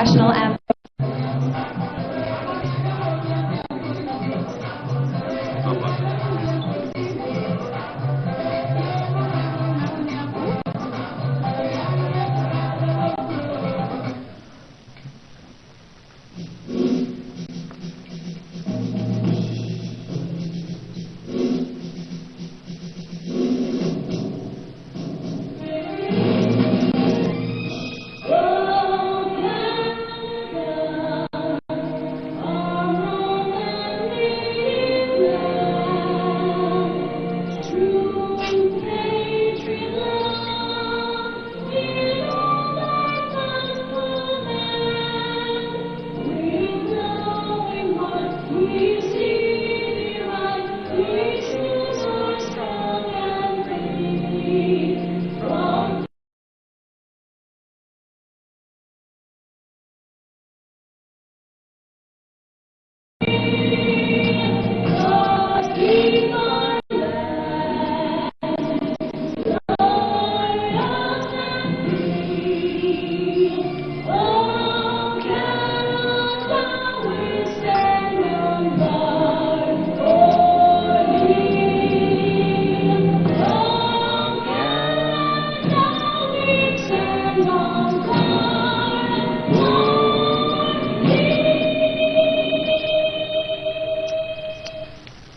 national anthem.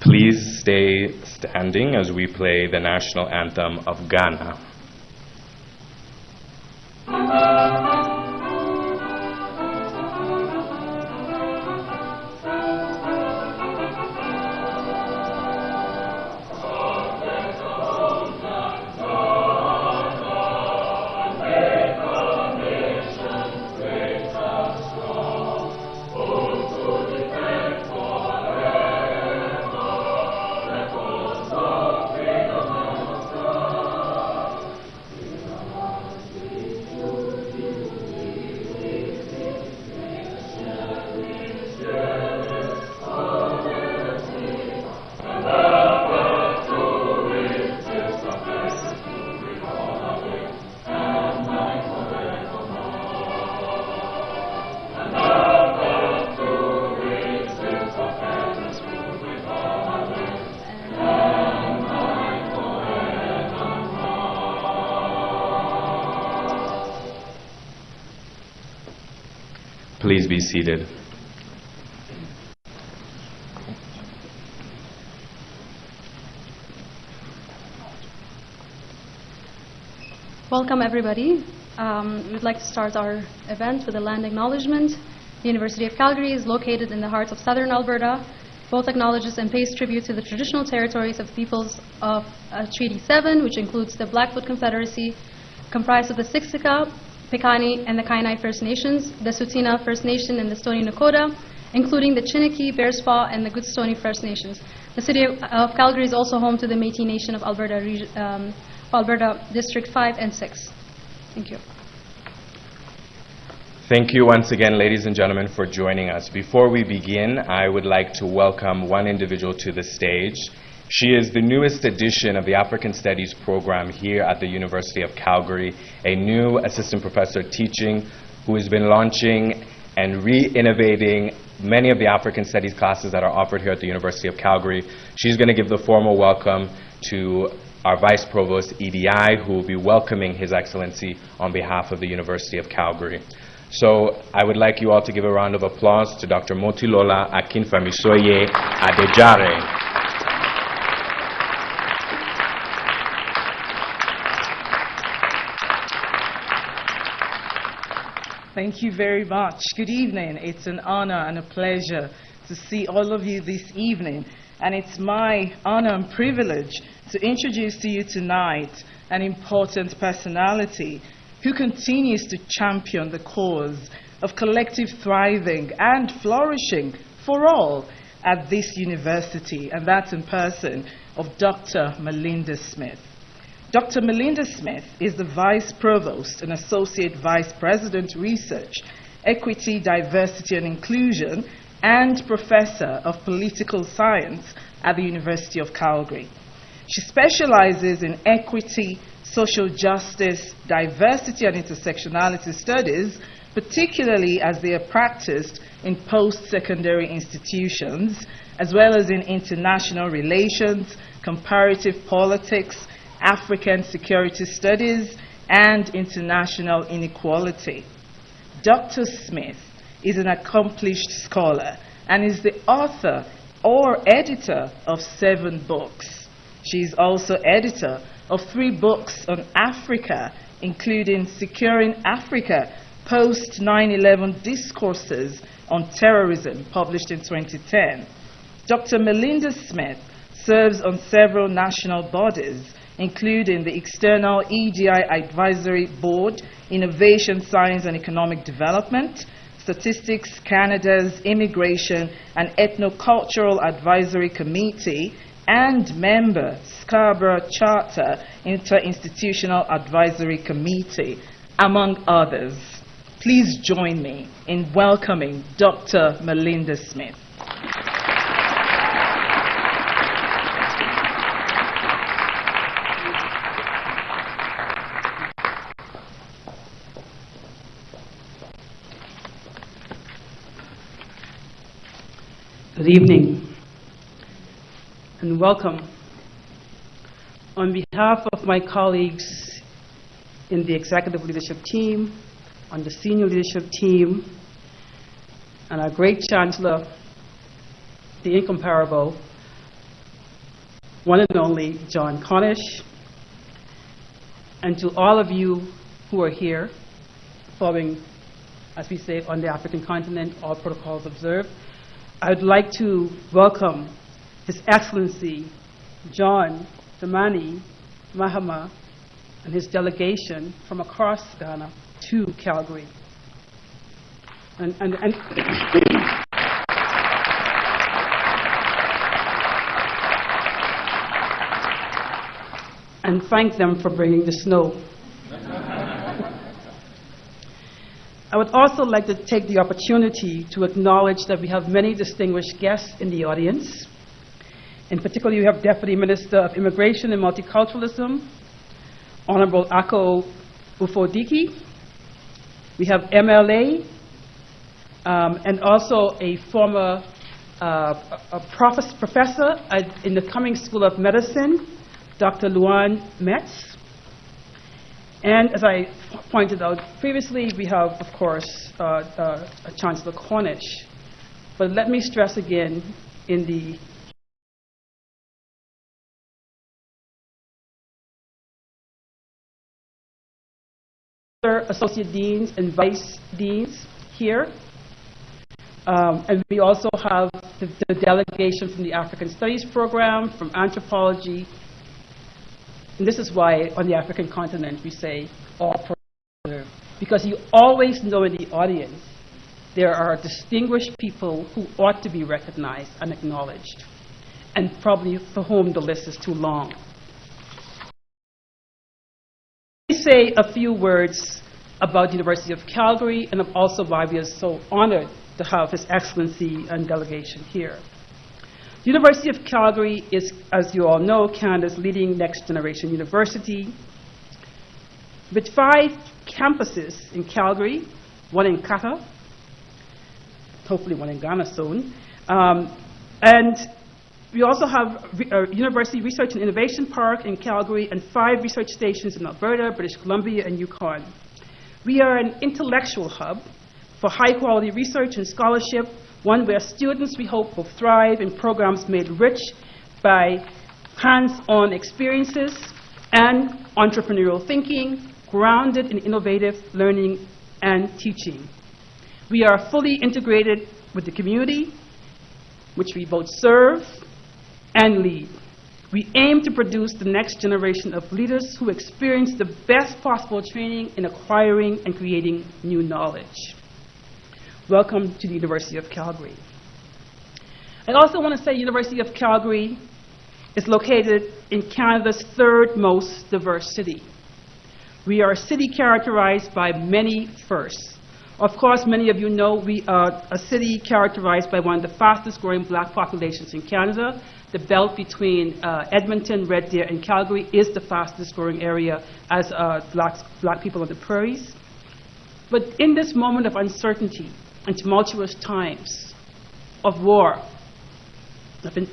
Please stay standing as we play the national anthem of Ghana. Please be seated. Welcome, everybody. We'd like to start our event with a land acknowledgement. The University of Calgary is located in the heart of southern Alberta. Both acknowledges and pays tribute to the traditional territories of the peoples of Treaty 7, which includes the Blackfoot Confederacy, comprised of the Siksika, Piikani, and the Kainai First Nations, the Tsuut'ina First Nation, and the Stoney Nakoda, including the Chiniki, Bearspaw, and the Goodstoney First Nations. The city of Calgary is also home to the Métis Nation of Alberta District 5 and 6. Thank you. Thank you once again, ladies and gentlemen, for joining us. Before we begin, I would like to welcome one individual to the stage. She is the newest addition of the African Studies program here at the University of Calgary, a new assistant professor teaching who has been launching and re-innovating many of the African Studies classes that are offered here at the University of Calgary. She's going to give the formal welcome to our Vice Provost, EDI, who will be welcoming His Excellency on behalf of the University of Calgary. So I would like you all to give a round of applause to Dr. Motilola Akinfamisoye Adejare. Thank you very much. Good evening. It's an honor and a pleasure to see all of you this evening. And it's my honor and privilege to introduce to you tonight an important personality who continues to champion the cause of collective thriving and flourishing for all at this university, and that's in person of Dr. Melinda Smith. Dr. Melinda Smith is the Vice Provost and Associate Vice President Research, Equity, Diversity and Inclusion, and Professor of Political Science at the University of Calgary. She specializes in equity, social justice, diversity and intersectionality studies, particularly as they are practiced in post-secondary institutions, as well as in international relations, comparative politics, African security studies, and international inequality. Dr. Smith is an accomplished scholar and is the author or editor of 7 books. She is also editor of 3 books on Africa, including Securing Africa, Post 9/11 Discourses on Terrorism, published in 2010. Dr. Melinda Smith serves on several national bodies, including the External EDI Advisory Board, Innovation, Science and Economic Development, Statistics Canada's Immigration and Ethnocultural Advisory Committee, and member Scarborough Charter Interinstitutional Advisory Committee, among others. Please join me in welcoming Dr. Melinda Smith. Good evening and welcome. On behalf of my colleagues in the executive leadership team, on the senior leadership team, and our great chancellor, the incomparable, one and only John Cornish, and to all of you who are here, following, as we say, on the African continent, all protocols observed, I would like to welcome His Excellency John Mahama and his delegation from across Ghana to Calgary. And thank them for bringing the snow. I would also like to take the opportunity to acknowledge that we have many distinguished guests in the audience. In particular, you have Deputy Minister of Immigration and Multiculturalism, Honorable Ako Ufodiki. We have MLA, and also a former professor in the Cummings School of Medicine, Dr. Luan Metz. And as I pointed out previously, we have, of course, Chancellor Cornish. But let me stress again in the associate deans and vice deans here. And we also have the delegation from the African Studies program, from anthropology. And this is why on the African continent we say all programs, because you always know in the audience there are distinguished people who ought to be recognized and acknowledged, and probably for whom the list is too long. Let me say a few words about the University of Calgary, and also why we are so honored to have His Excellency and delegation here. The University of Calgary is, as you all know, Canada's leading next-generation university, with 5 campuses in Calgary, 1 in Qatar, hopefully 1 in Ghana soon. And we also have a University Research and Innovation Park in Calgary and 5 research stations in Alberta, British Columbia, and Yukon. We are an intellectual hub for high-quality research and scholarship, one where students, we hope, will thrive in programs made rich by hands-on experiences and entrepreneurial thinking, grounded in innovative learning and teaching. We are fully integrated with the community, which we both serve and lead. We aim to produce the next generation of leaders who experience the best possible training in acquiring and creating new knowledge. Welcome to the University of Calgary. I also want to say University of Calgary is located in Canada's 3rd most diverse city. We are a city characterized by many firsts. Of course, many of you know we are a city characterized by one of the fastest growing black populations in Canada. The belt between Edmonton, Red Deer, and Calgary is the fastest growing area as black people on the prairies. But in this moment of uncertainty and tumultuous times, of war,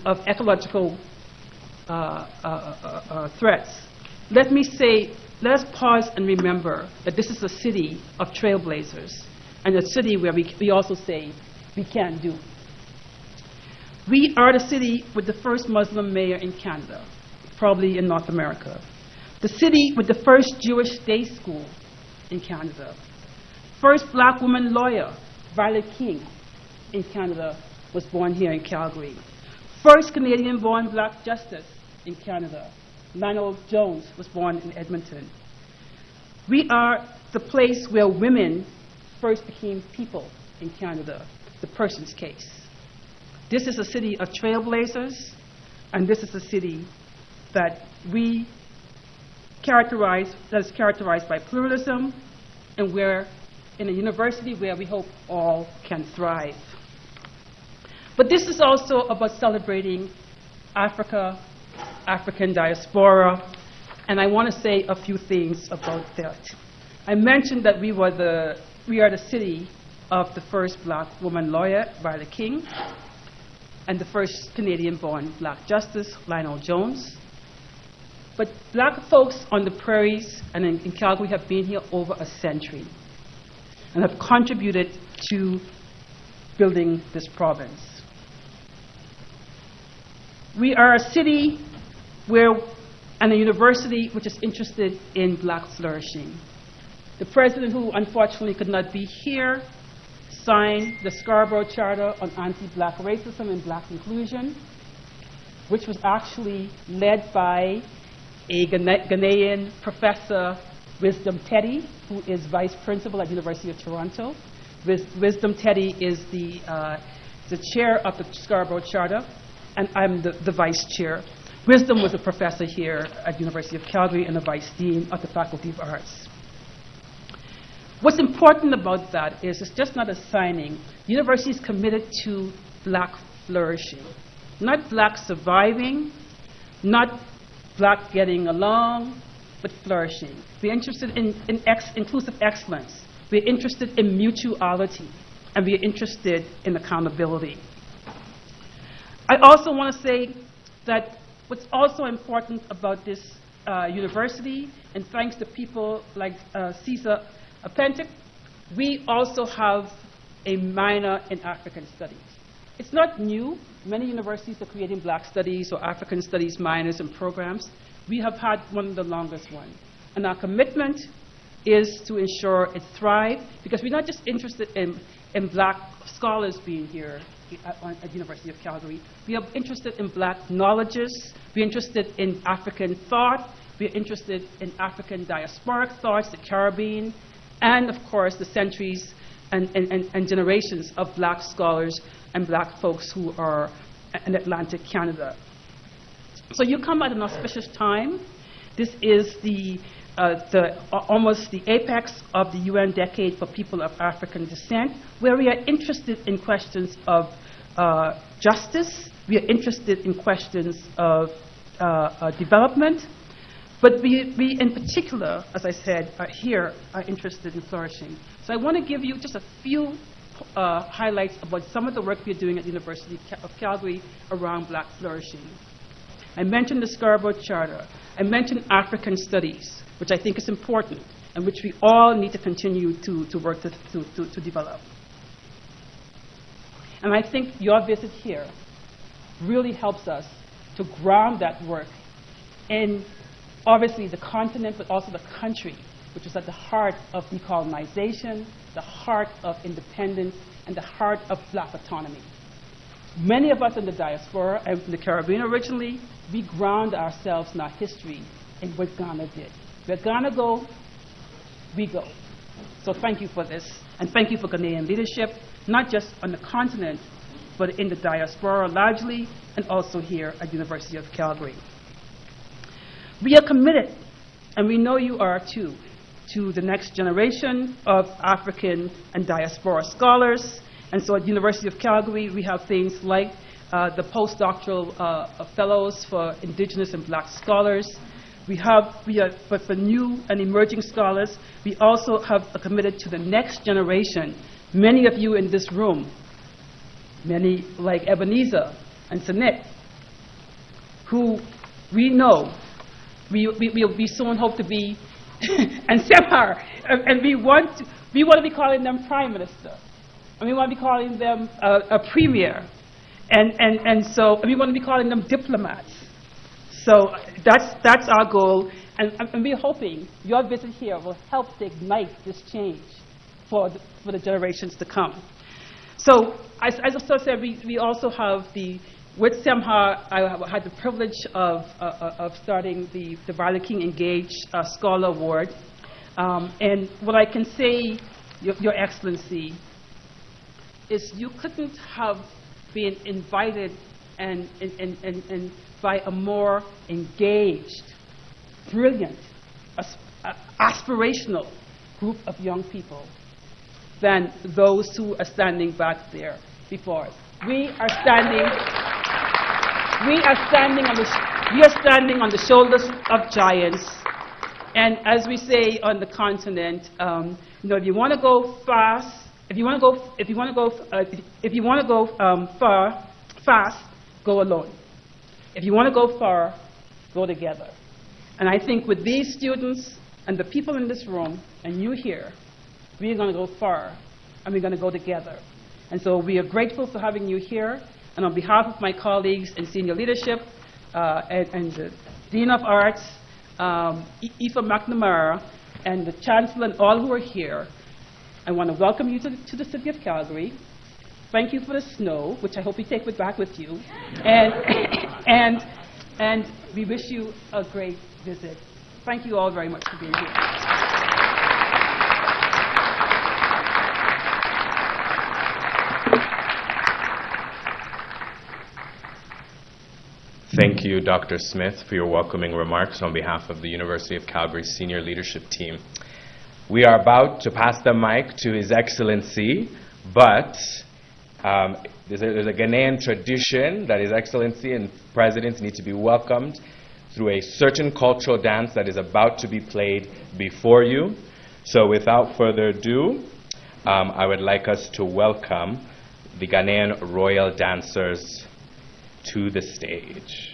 of ecological threats, let me say, let us pause and remember that this is a city of trailblazers and a city where we also say we can do. We are the city with the first Muslim mayor in Canada, probably in North America. The city with the first Jewish day school in Canada. First black woman lawyer, Violet King, in Canada, was born here in Calgary. First Canadian-born black justice in Canada, Lionel Jones, was born in Edmonton. We are the place where women first became people in Canada, the Person's Case. This is a city of trailblazers, and this is a city that is characterized by pluralism, and we're in a university where we hope all can thrive. But this is also about celebrating Africa, African diaspora, and I want to say a few things about that. I mentioned that we are the city of the first black woman lawyer, Violet King, and the first Canadian-born black justice, Lionel Jones. But black folks on the prairies and in Calgary have been here over a century and have contributed to building this province. We are a city and a university which is interested in black flourishing. The president, who unfortunately could not be here, signed the Scarborough Charter on Anti-Black Racism and Black Inclusion, which was actually led by a Ghanaian professor, Wisdom Teddy, who is vice principal at the University of Toronto. Wisdom Teddy is the chair of the Scarborough Charter, and I'm the vice chair. Wisdom was a professor here at the University of Calgary and a vice dean of the Faculty of Arts. What's important about that is it's just not a signing. The university is committed to black flourishing, not black surviving, not black getting along, but flourishing. We're interested in inclusive excellence. We're interested in mutuality, and we're interested in accountability. I also want to say that what's also important about this university, and thanks to people like Caesar Apentic, we also have a minor in African studies. It's not new. Many universities are creating black studies or African studies minors and programs. We have had one of the longest ones. And our commitment is to ensure it thrives, because we're not just interested in black scholars being here at the University of Calgary. We are interested in black knowledges. We're interested in African thought. We're interested in African diasporic thoughts, the Caribbean, and of course the centuries and generations of black scholars and black folks who are in Atlantic Canada. So you come at an auspicious time. This is almost the apex of the UN Decade for People of African Descent, where we are interested in questions of justice. We are interested in questions of development. But we in particular, as I said, are interested in flourishing. So I want to give you just a few highlights about some of the work we're doing at the University of Calgary around black flourishing. I mentioned the Scarborough Charter. I mentioned African studies, which I think is important and which we all need to continue to work to develop. And I think your visit here really helps us to ground that work in obviously the continent, but also the country, which is at the heart of decolonization, the heart of independence, and the heart of black autonomy. Many of us in the diaspora and in the Caribbean originally, we ground ourselves in our history in what Ghana did. Where Ghana go, we go. So thank you for this, and thank you for Ghanaian leadership, not just on the continent, but in the diaspora largely, and also here at the University of Calgary. We are committed, and we know you are too, to the next generation of African and diaspora scholars. And so at the University of Calgary, we have things like the postdoctoral fellows for Indigenous and black scholars. But for new and emerging scholars, we also have committed to the next generation. Many of you in this room, many like Ebenezer and Sanit, who we know we soon hope to be, and Separ, and we want to be calling them prime minister, and we want to be calling them a premier, and so we want to be calling them diplomats. So that's our goal, and we're hoping your visit here will help to ignite this change for the generations to come. So as I said, we also have with SEMHA, I had the privilege of starting the Violet King Engaged Scholar Award. And what I can say, Your Excellency, is you couldn't have been invited and by a more engaged, brilliant, aspirational group of young people than those who are standing back there before us. We are standing on the shoulders of giants, and as we say on the continent, if you want to go fast, if you want to go fast, go alone. If you want to go far, go together. And I think with these students and the people in this room and you here, we're going to go far, and we're going to go together. And so we are grateful for having you here. And on behalf of my colleagues in senior leadership and the Dean of Arts, Aoife McNamara, and the Chancellor and all who are here, I want to welcome you to the city of Calgary. Thank you for the snow, which I hope you take back with you. And we wish you a great visit. Thank you all very much for being here. Thank you, Dr. Smith, for your welcoming remarks on behalf of the University of Calgary's senior leadership team. We are about to pass the mic to His Excellency, but there's a Ghanaian tradition that His Excellency and presidents need to be welcomed through a certain cultural dance that is about to be played before you. So without further ado, I would like us to welcome the Ghanaian royal dancers to the stage.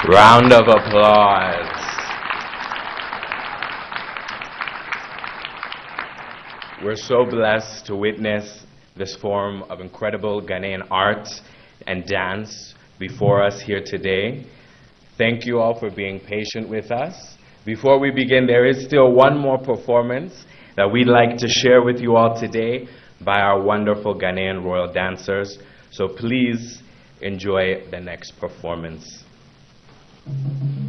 Round of applause. We're so blessed to witness this form of incredible Ghanaian art and dance before us here today. Thank you all for being patient with us. Before we begin, there is still one more performance that we'd like to share with you all today by our wonderful Ghanaian royal dancers. So please enjoy the next performance. Hey!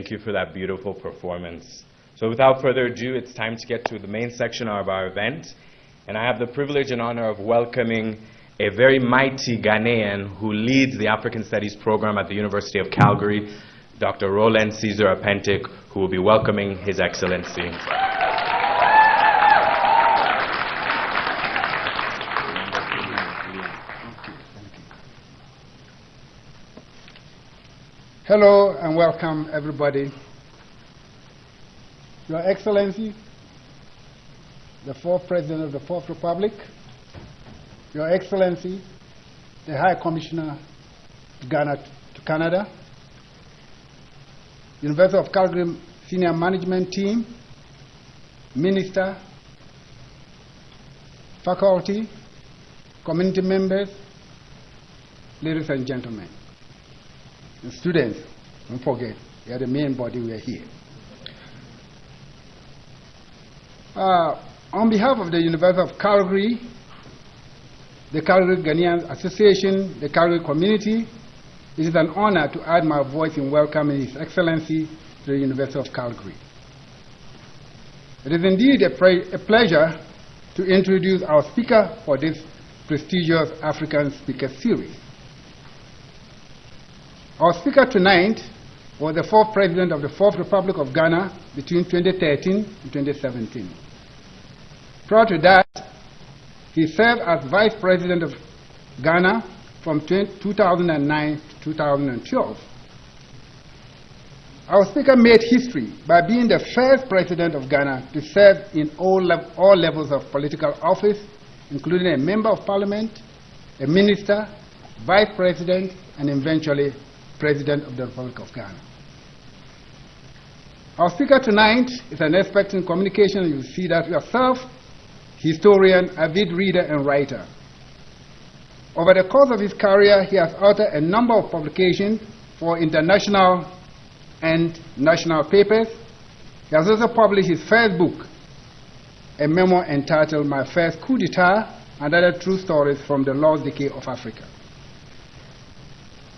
Thank you for that beautiful performance. So without further ado, it's time to get to the main section of our event. And I have the privilege and honor of welcoming a very mighty Ghanaian who leads the African Studies program at the University of Calgary, Dr. Roland Caesar Apentic, who will be welcoming His Excellency. Hello and welcome, everybody. Your Excellency, the fourth President of the Fourth Republic, Your Excellency, the High Commissioner to Ghana to Canada, University of Calgary Senior Management Team, Minister, faculty, community members, ladies and gentlemen. And students, don't forget, they are the main body we are here. On behalf of the University of Calgary, the Calgary Ghanaian Association, the Calgary community, it is an honor to add my voice in welcoming His Excellency to the University of Calgary. It is indeed a pleasure to introduce our speaker for this prestigious African Speaker Series. Our speaker tonight was the fourth President of the Fourth Republic of Ghana between 2013 and 2017. Prior to that, he served as Vice President of Ghana from 2009 to 2012. Our speaker made history by being the first President of Ghana to serve in all levels of political office, including a Member of Parliament, a Minister, Vice President, and eventually President of the Republic of Ghana. Our speaker tonight is an expert in communication. You see that yourself, historian, avid reader, and writer. Over the course of his career, he has authored a number of publications for international and national papers. He has also published his first book, a memoir entitled My First Coup d'etat and Other True Stories from the Lost Decade of Africa.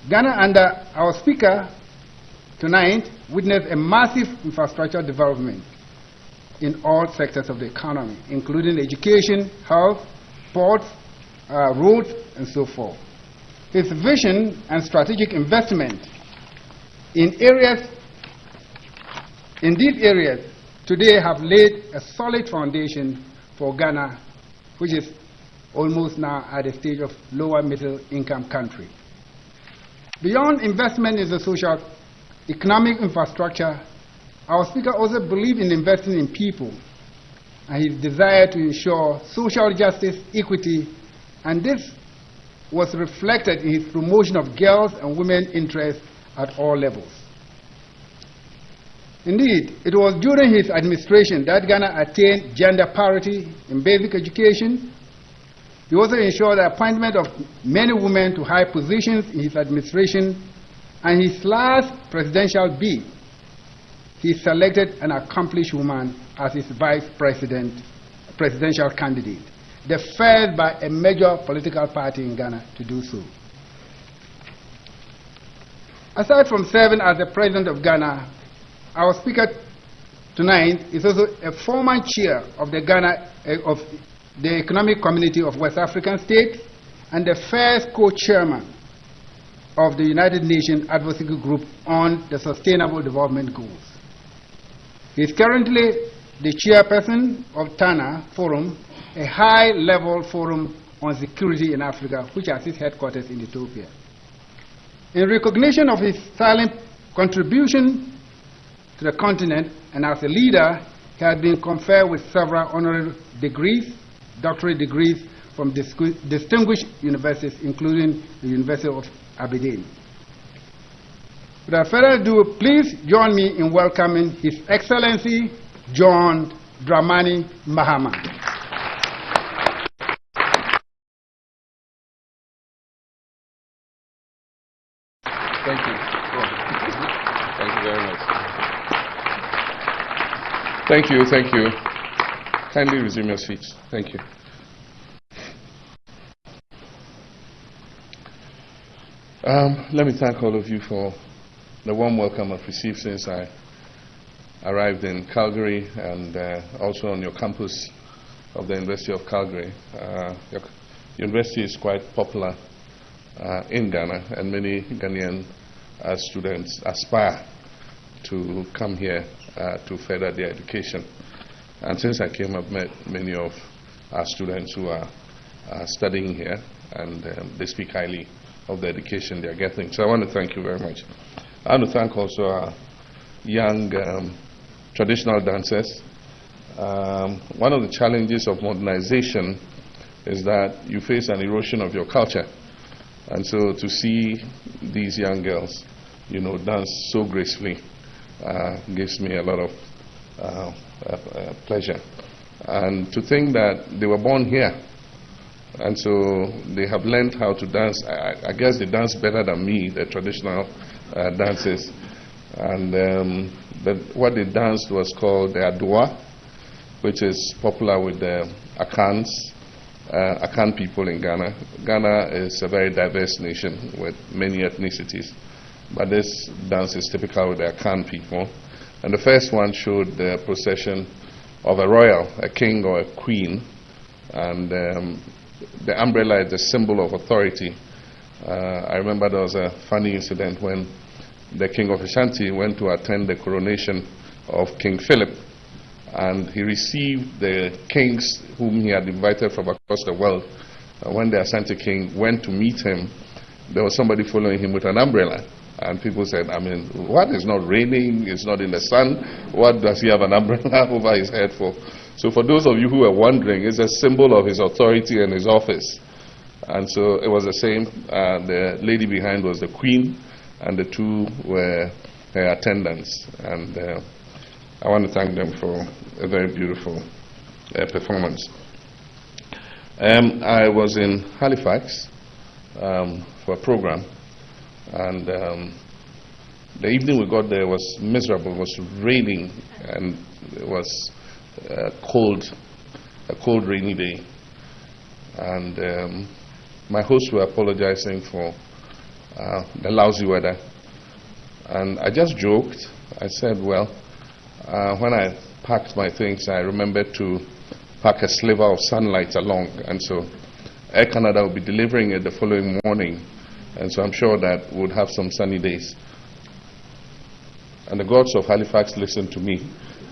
Ghana, under our speaker tonight, witnessed a massive infrastructure development in all sectors of the economy, including education, health, ports, roads, and so forth. His vision and strategic investment in these areas today have laid a solid foundation for Ghana, which is almost now at the stage of lower middle income country. Beyond investment in the social economic infrastructure, our speaker also believed in investing in people and his desire to ensure social justice, equity, and this was reflected in his promotion of girls' and women's interests at all levels. Indeed, it was during his administration that Ghana attained gender parity in basic education. He also ensured the appointment of many women to high positions in his administration, and his last presidential bid, he selected an accomplished woman as his vice presidential candidate, the first by a major political party in Ghana to do so. Aside from serving as the President of Ghana, our speaker tonight is also a former chair of the Economic Community of West African States and the first co-chairman of the United Nations Advocacy Group on the Sustainable Development Goals. He is currently the chairperson of TANA Forum, a high-level forum on security in Africa, which has its headquarters in Ethiopia. In recognition of his silent contribution to the continent and as a leader, he has been conferred with several honorary degrees, doctorate degrees from distinguished universities, including the University of Aberdeen. Without further ado, please join me in welcoming His Excellency John Mahama. Thank you. Thank you very much. Thank you. Kindly resume your seats. Thank you. Let me thank all of you for the warm welcome I've received since I arrived in Calgary and also on your campus of the University of Calgary. Your university is quite popular in Ghana, and many Ghanaian students aspire to come here to further their education. And since I came, I've met many of our students who are studying here, and they speak highly of the education they're getting. So I want to thank you very much. I want to thank also our young traditional dancers. One of the challenges of modernization is that you face an erosion of your culture. And so to see these young girls, dance so gracefully gives me a lot of pleasure. And to think that they were born here, and so they have learned how to dance. I guess they dance better than me, the traditional dances. And what they danced was called the Adua, which is popular with the Akan people in Ghana. Ghana is a very diverse nation with many ethnicities, but this dance is typical with the Akan people. And the first one showed the procession of a royal, a king or a queen, and the umbrella is the symbol of authority. I remember there was a funny incident when the king of Ashanti went to attend the coronation of King Philip, and he received the kings whom he had invited from across the world. When the Ashanti king went to meet him, there was somebody following him with an umbrella. And people said, what? It's not raining, it's not in the sun. What does he have an umbrella over his head for? So for those of you who are wondering, it's a symbol of his authority and his office. And so it was the same. The lady behind was the queen, and the two were her attendants. And I want to thank them for a very beautiful performance. I was in Halifax for a program, and the evening we got there was miserable. It was raining, and it was a cold, rainy day. And my hosts were apologizing for the lousy weather. And I just joked. I said, well, when I packed my things, I remembered to pack a sliver of sunlight along. And so Air Canada will be delivering it the following morning. And so I'm sure that we'll have some sunny days. And the gods of Halifax listened to me.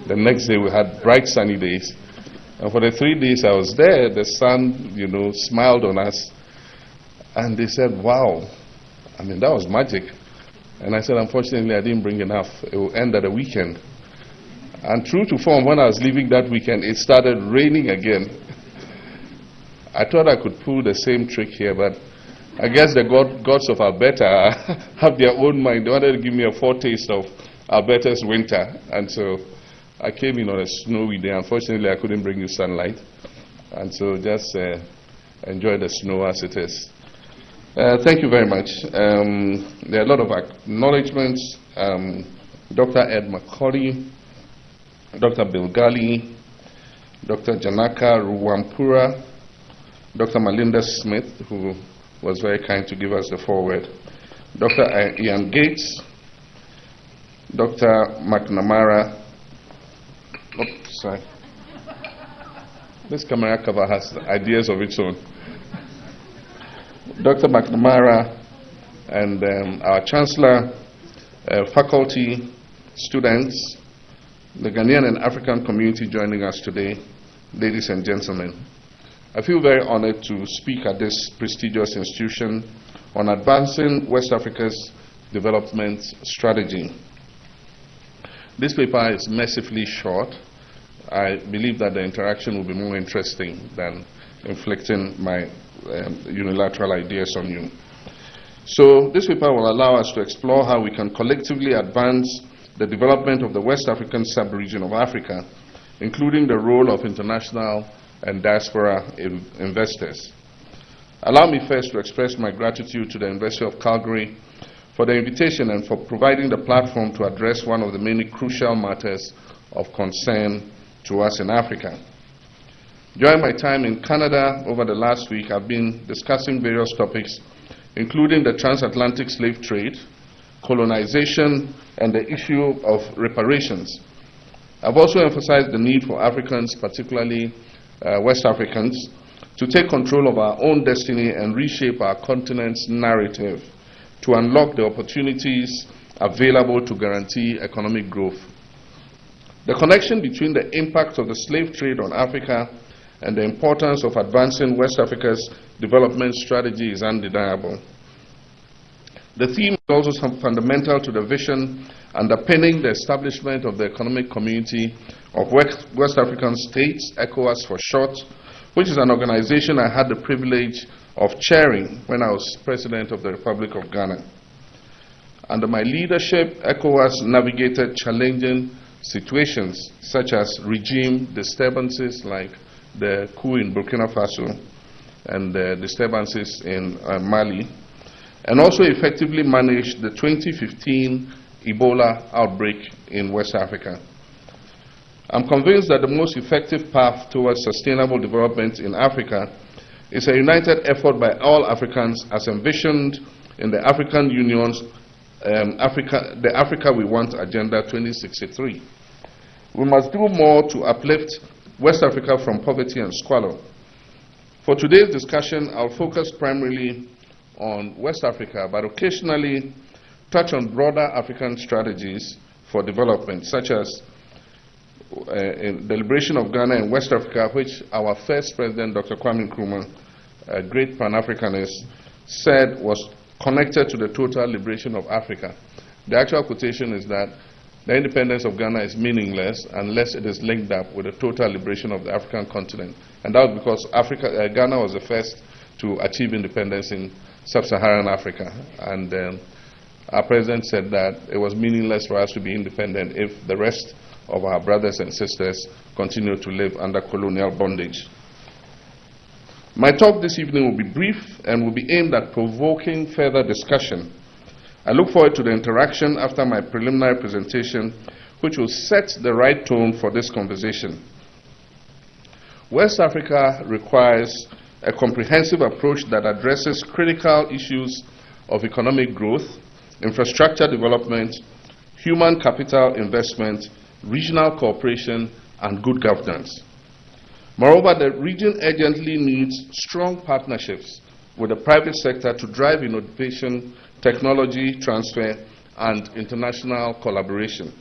The next day we had bright sunny days. And for the 3 days I was there, the sun, smiled on us. And they said, wow, that was magic. And I said, unfortunately, I didn't bring enough. It will end at the weekend. And true to form, when I was leaving that weekend, it started raining again. I thought I could pull the same trick here, but I guess the gods of Alberta have their own mind. They wanted to give me a foretaste of Alberta's winter. And so I came in on a snowy day. Unfortunately, I couldn't bring you sunlight. And so just enjoy the snow as it is. Thank you very much. There are a lot of acknowledgements. Dr. Ed McCauley, Dr. Bill Gali, Dr. Janaka Ruwampura, Dr. Melinda Smith, who was very kind to give us the foreword, Dr. Ian Gates, Dr. McNamara. Oops, sorry. This camera cover has ideas of its own. Dr. McNamara and our Chancellor, faculty, students, the Ghanaian and African community joining us today, ladies and gentlemen. I feel very honored to speak at this prestigious institution on advancing West Africa's development strategy. This paper is mercifully short. I believe that the interaction will be more interesting than inflicting my unilateral ideas on you. So this paper will allow us to explore how we can collectively advance the development of the West African sub-region of Africa, including the role of international and diaspora investors. Allow me first to express my gratitude to the University of Calgary for the invitation and for providing the platform to address one of the many crucial matters of concern to us in Africa. During my time in Canada over the last week, I've been discussing various topics, including the transatlantic slave trade, colonization, and the issue of reparations. I've also emphasized the need for Africans, particularly West Africans, to take control of our own destiny and reshape our continent's narrative to unlock the opportunities available to guarantee economic growth. The connection between the impact of the slave trade on Africa and the importance of advancing West Africa's development strategy is undeniable. The theme is also fundamental to the vision underpinning the establishment of the Economic Community of West African States, ECOWAS for short, which is an organization I had the privilege of chairing when I was President of the Republic of Ghana. Under my leadership, ECOWAS navigated challenging situations such as regime disturbances like the coup in Burkina Faso and the disturbances in Mali, and also effectively managed the 2015 Ebola outbreak in West Africa. I'm convinced that the most effective path towards sustainable development in Africa is a united effort by all Africans as envisioned in the African Union's the Africa We Want Agenda 2063. We must do more to uplift West Africa from poverty and squalor. For today's discussion, I'll focus primarily on West Africa, but occasionally touch on broader African strategies for development, such as in the liberation of Ghana and West Africa, which our first president, Dr. Kwame Nkrumah, a great Pan-Africanist, said was connected to the total liberation of Africa. The actual quotation is that the independence of Ghana is meaningless unless it is linked up with the total liberation of the African continent. And that was because Ghana was the first to achieve independence in sub-Saharan Africa. And our president said that it was meaningless for us to be independent if the rest of our brothers and sisters continue to live under colonial bondage. My talk this evening will be brief and will be aimed at provoking further discussion. I look forward to the interaction after my preliminary presentation, which will set the right tone for this conversation. West Africa requires a comprehensive approach that addresses critical issues of economic growth, infrastructure development, human capital investment, regional cooperation, and good governance. Moreover, the region urgently needs strong partnerships with the private sector to drive innovation, technology transfer, and international collaboration.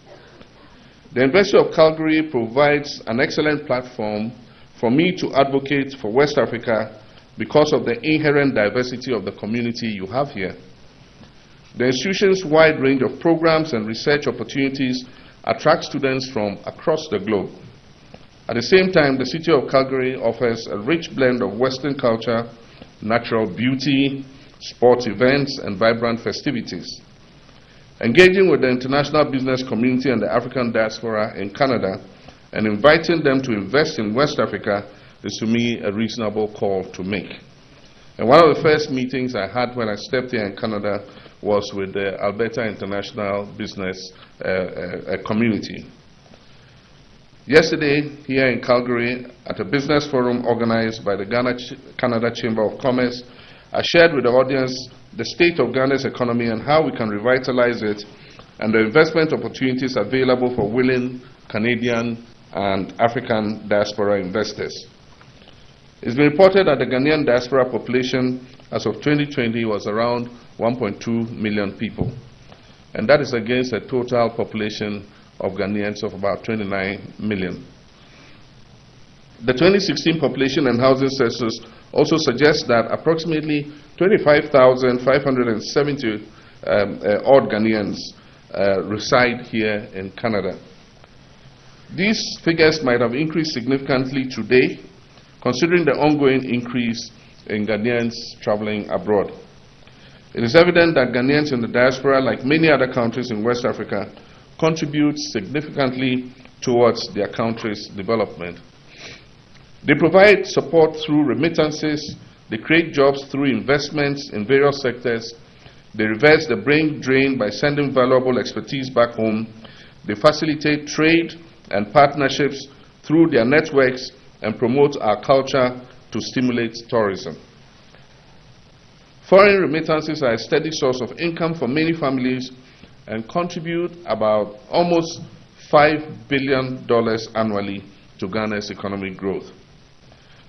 The University of Calgary provides an excellent platform for me to advocate for West Africa because of the inherent diversity of the community you have here. The institution's wide range of programs and research opportunities attract students from across the globe. At the same time, the city of Calgary offers a rich blend of Western culture, natural beauty, sports events, and vibrant festivities. Engaging with the international business community and the African diaspora in Canada and inviting them to invest in West Africa is to me a reasonable call to make. And one of the first meetings I had when I stepped here in Canada was with the Alberta International Business Community. Yesterday, here in Calgary, at a business forum organized by the Canada Chamber of Commerce, I shared with the audience the state of Ghana's economy and how we can revitalize it and the investment opportunities available for willing Canadian and African diaspora investors. It's been reported that the Ghanaian diaspora population as of 2020 was around 1.2 million people, and that is against a total population of Ghanaians of about 29 million. The 2016 population and housing census also suggests that approximately 25,570 odd Ghanaians reside here in Canada. These figures might have increased significantly today, considering the ongoing increase in Ghanaians traveling abroad. It is evident that Ghanaians in the diaspora, like many other countries in West Africa, contribute significantly towards their country's development. They provide support through remittances, they create jobs through investments in various sectors, they reverse the brain drain by sending valuable expertise back home, they facilitate trade and partnerships through their networks and promote our culture to stimulate tourism. Foreign remittances are a steady source of income for many families and contribute about almost $5 billion annually to Ghana's economic growth.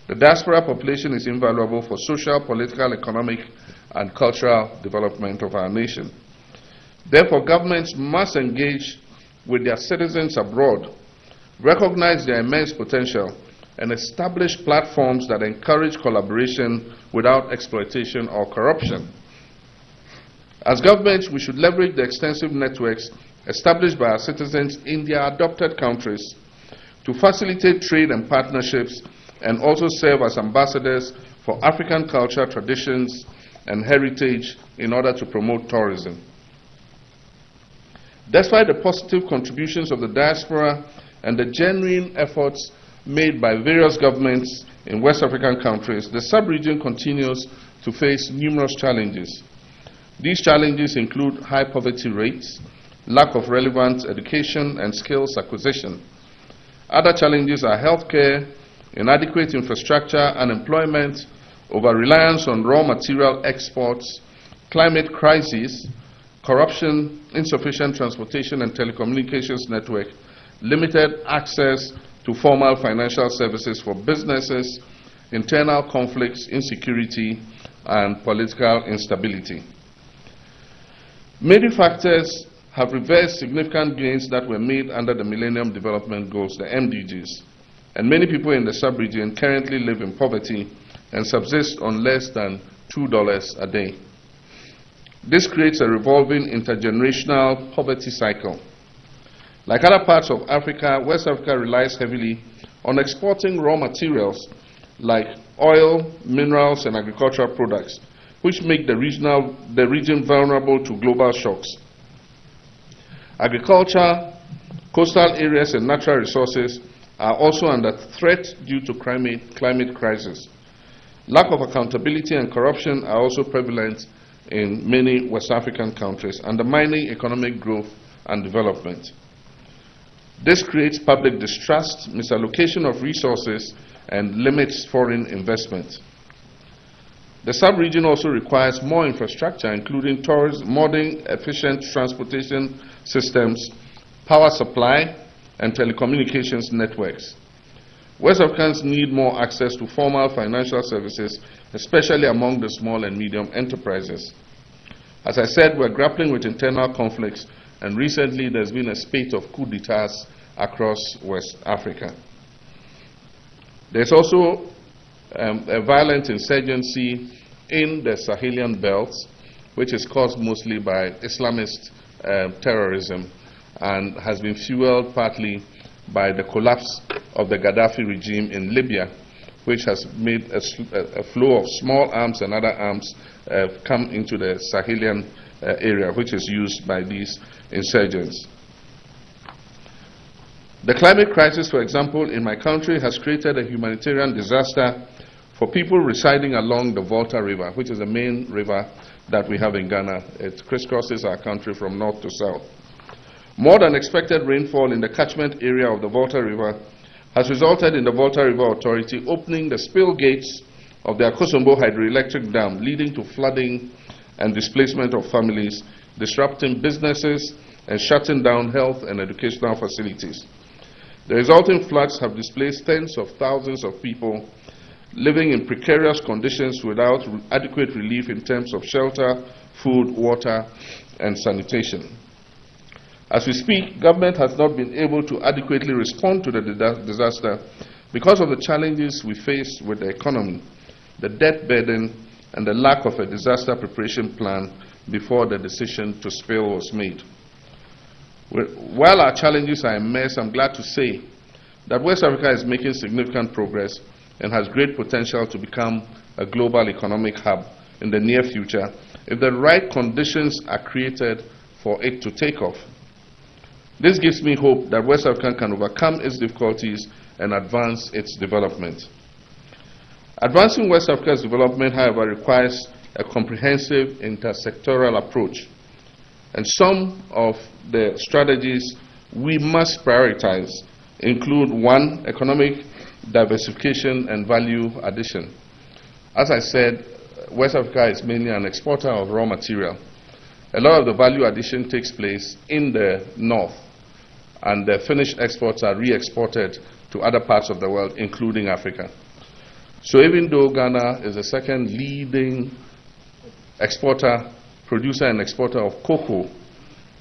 The diaspora population is invaluable for social, political, economic, and cultural development of our nation. Therefore, governments must engage with their citizens abroad, recognize their immense potential, and establish platforms that encourage collaboration without exploitation or corruption. As governments, we should leverage the extensive networks established by our citizens in their adopted countries to facilitate trade and partnerships, and also serve as ambassadors for African culture, traditions, and heritage in order to promote tourism. Despite the positive contributions of the diaspora and the genuine efforts made by various governments in West African countries, the sub-region continues to face numerous challenges. These challenges include high poverty rates, lack of relevant education and skills acquisition. Other challenges are healthcare, inadequate infrastructure, unemployment, over-reliance on raw material exports, climate crisis, corruption, insufficient transportation and telecommunications network, limited access to formal financial services for businesses, internal conflicts, insecurity, and political instability. Many factors have reversed significant gains that were made under the Millennium Development Goals, the MDGs, and many people in the sub-region currently live in poverty and subsist on less than $2 a day. This creates a revolving intergenerational poverty cycle. Like other parts of Africa, West Africa relies heavily on exporting raw materials like oil, minerals, and agricultural products, which make the region vulnerable to global shocks. Agriculture, coastal areas, and natural resources are also under threat due to climate crisis. Lack of accountability and corruption are also prevalent in many West African countries, undermining economic growth and development. This creates public distrust, misallocation of resources, and limits foreign investment. The sub-region also requires more infrastructure, including modern, efficient transportation systems, power supply, and telecommunications networks. West Africans need more access to formal financial services, especially among the small and medium enterprises. As I said, we're grappling with internal conflicts, and recently there's been a spate of coups d'etats across West Africa. There's also a violent insurgency in the Sahelian belt, which is caused mostly by Islamist terrorism and has been fueled partly by the collapse of the Gaddafi regime in Libya, which has made a flow of small arms and other arms come into the Sahelian area, which is used by these insurgents. The climate crisis, for example, in my country has created a humanitarian disaster for people residing along the Volta River, which is the main river that we have in Ghana. It crisscrosses our country from north to south. More than expected rainfall in the catchment area of the Volta River has resulted in the Volta River Authority opening the spill gates of the Akosombo hydroelectric dam, leading to flooding and displacement of families, disrupting businesses, and shutting down health and educational facilities. The resulting floods have displaced tens of thousands of people living in precarious conditions without adequate relief in terms of shelter, food, water, and sanitation. As we speak, government has not been able to adequately respond to the disaster because of the challenges we face with the economy, the debt burden, and the lack of a disaster preparation plan before the decision to spill was made. While our challenges are immense, I'm glad to say that West Africa is making significant progress and has great potential to become a global economic hub in the near future if the right conditions are created for it to take off. This gives me hope that West Africa can overcome its difficulties and advance its development. Advancing West Africa's development, however, requires a comprehensive intersectoral approach. And some of the strategies we must prioritize include: 1, economic diversification and value addition. As I said, West Africa is mainly an exporter of raw material. A lot of the value addition takes place in the north, and the finished exports are re-exported to other parts of the world, including Africa. So even though Ghana is the second leading producer and exporter of cocoa,